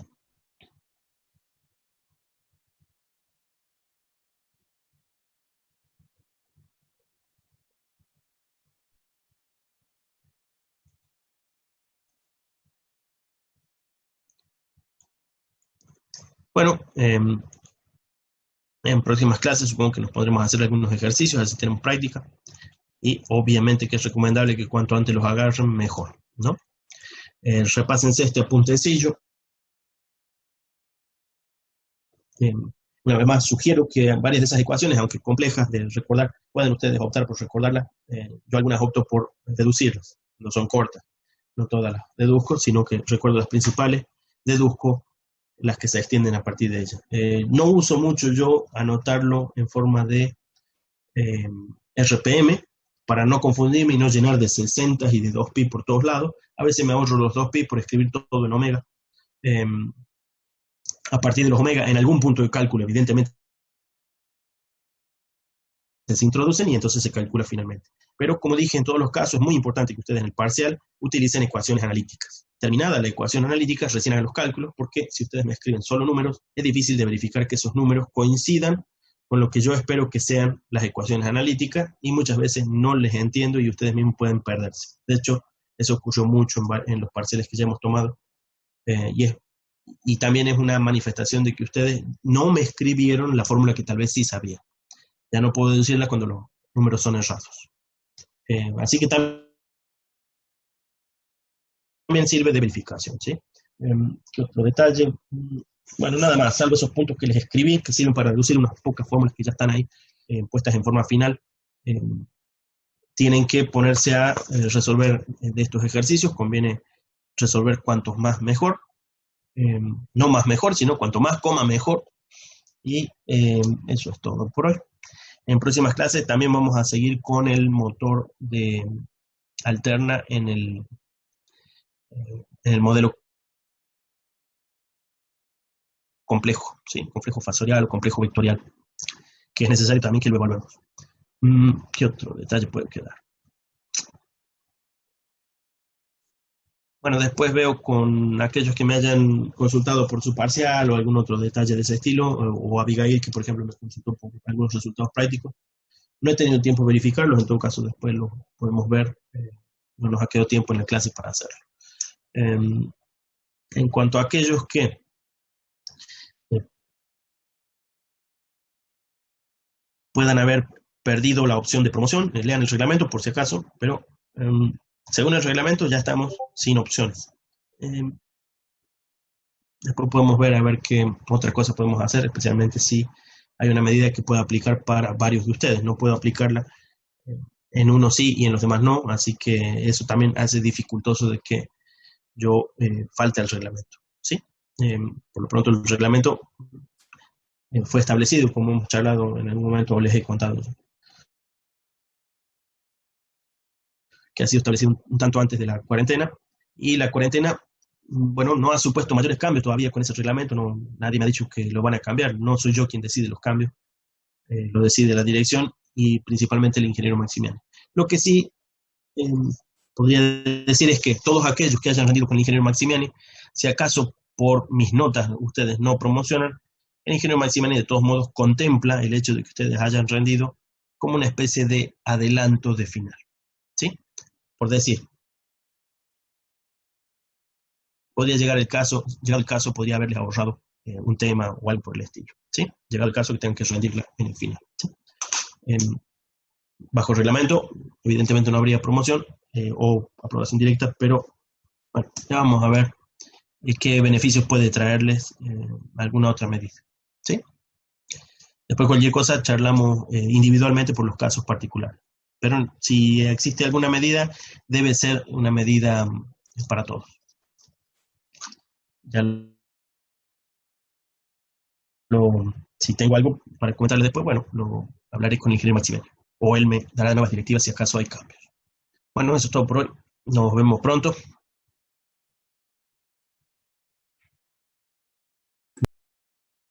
Bueno, en próximas clases supongo que nos podremos hacer algunos ejercicios, así tenemos práctica. Y obviamente que es recomendable que cuanto antes los agarren, mejor, ¿no? Repásense este apuntecillo. Una vez más, sugiero que varias de esas ecuaciones, aunque complejas de recordar, pueden ustedes optar por recordarlas. Yo algunas opto por deducirlas, no son cortas, no todas las deduzco, sino que recuerdo las principales, deduzco las que se extienden a partir de ellas. No uso mucho yo anotarlo en forma de RPM, para no confundirme y no llenar de 60 y de 2pi por todos lados. A veces me ahorro los 2pi por escribir todo en omega. A partir de los omega, en algún punto de cálculo, evidentemente, se introducen y entonces se calcula finalmente. Pero como dije, en todos los casos es muy importante que ustedes en el parcial utilicen ecuaciones analíticas. Terminada la ecuación analítica, recién hagan los cálculos, porque si ustedes me escriben solo números, es difícil de verificar que esos números coincidan con lo que yo espero que sean las ecuaciones analíticas, y muchas veces no les entiendo y ustedes mismos pueden perderse. De hecho, eso ocurrió mucho en los parciales que ya hemos tomado, y es y también es una manifestación de que ustedes no me escribieron la fórmula que tal vez sí sabían. Ya no puedo deducirla cuando los números son errados. Así que también sirve de verificación, ¿sí? ¿Qué otro detalle? Bueno, nada más, salvo esos puntos que les escribí, que sirven para reducir unas pocas fórmulas que ya están ahí puestas en forma final. Tienen que ponerse a resolver de estos ejercicios. Conviene resolver cuantos más mejor. No más mejor, sino cuanto más coma mejor. Y eso es todo por hoy. En próximas clases también vamos a seguir con el motor de alterna en el modelo complejo, ¿sí? Complejo fasorial o complejo vectorial, que es necesario también que lo evaluemos. ¿Qué otro detalle puede quedar? Bueno, después veo con aquellos que me hayan consultado por su parcial o algún otro detalle de ese estilo, o Abigail, que por ejemplo me consultó por algunos resultados prácticos. No he tenido tiempo de verificarlos, en todo caso después lo podemos ver. No nos ha quedado tiempo en la clase para hacerlo. En cuanto a aquellos que puedan haber perdido la opción de promoción, lean el reglamento por si acaso, pero según el reglamento ya estamos sin opciones. Después podemos ver a ver qué otra cosa podemos hacer, especialmente si hay una medida que pueda aplicar para varios de ustedes. No puedo aplicarla en uno sí y en los demás no, así que eso también hace dificultoso de que yo falte al reglamento, ¿sí? Por lo pronto el reglamento fue establecido, como hemos charlado en algún momento, o les he contado, que ha sido establecido un tanto antes de la cuarentena, y la cuarentena, bueno, no ha supuesto mayores cambios todavía con ese reglamento, no, nadie me ha dicho que lo van a cambiar, no soy yo quien decide los cambios, lo decide la dirección y principalmente el ingeniero Maximiano. Lo que sí podría decir es que todos aquellos que hayan rendido con el ingeniero Maximiani, si acaso por mis notas ustedes no promocionan, el ingeniero Maximiani de todos modos contempla el hecho de que ustedes hayan rendido como una especie de adelanto de final, ¿sí? Por decir, podría llegar el caso, podría haberles ahorrado un tema o algo por el estilo, ¿sí? Llegado el caso que tengan que rendirla en el final, ¿sí? Bajo reglamento, evidentemente no habría promoción o aprobación directa, pero bueno, ya vamos a ver qué beneficios puede traerles alguna otra medida, ¿sí? Después cualquier cosa charlamos individualmente por los casos particulares. Pero si existe alguna medida, debe ser una medida para todos. Ya si tengo algo para comentarles después, bueno, lo hablaré con el ingeniero Maximiliano. O él me dará nuevas directivas si acaso hay cambios. Bueno, eso es todo por hoy. Nos vemos pronto.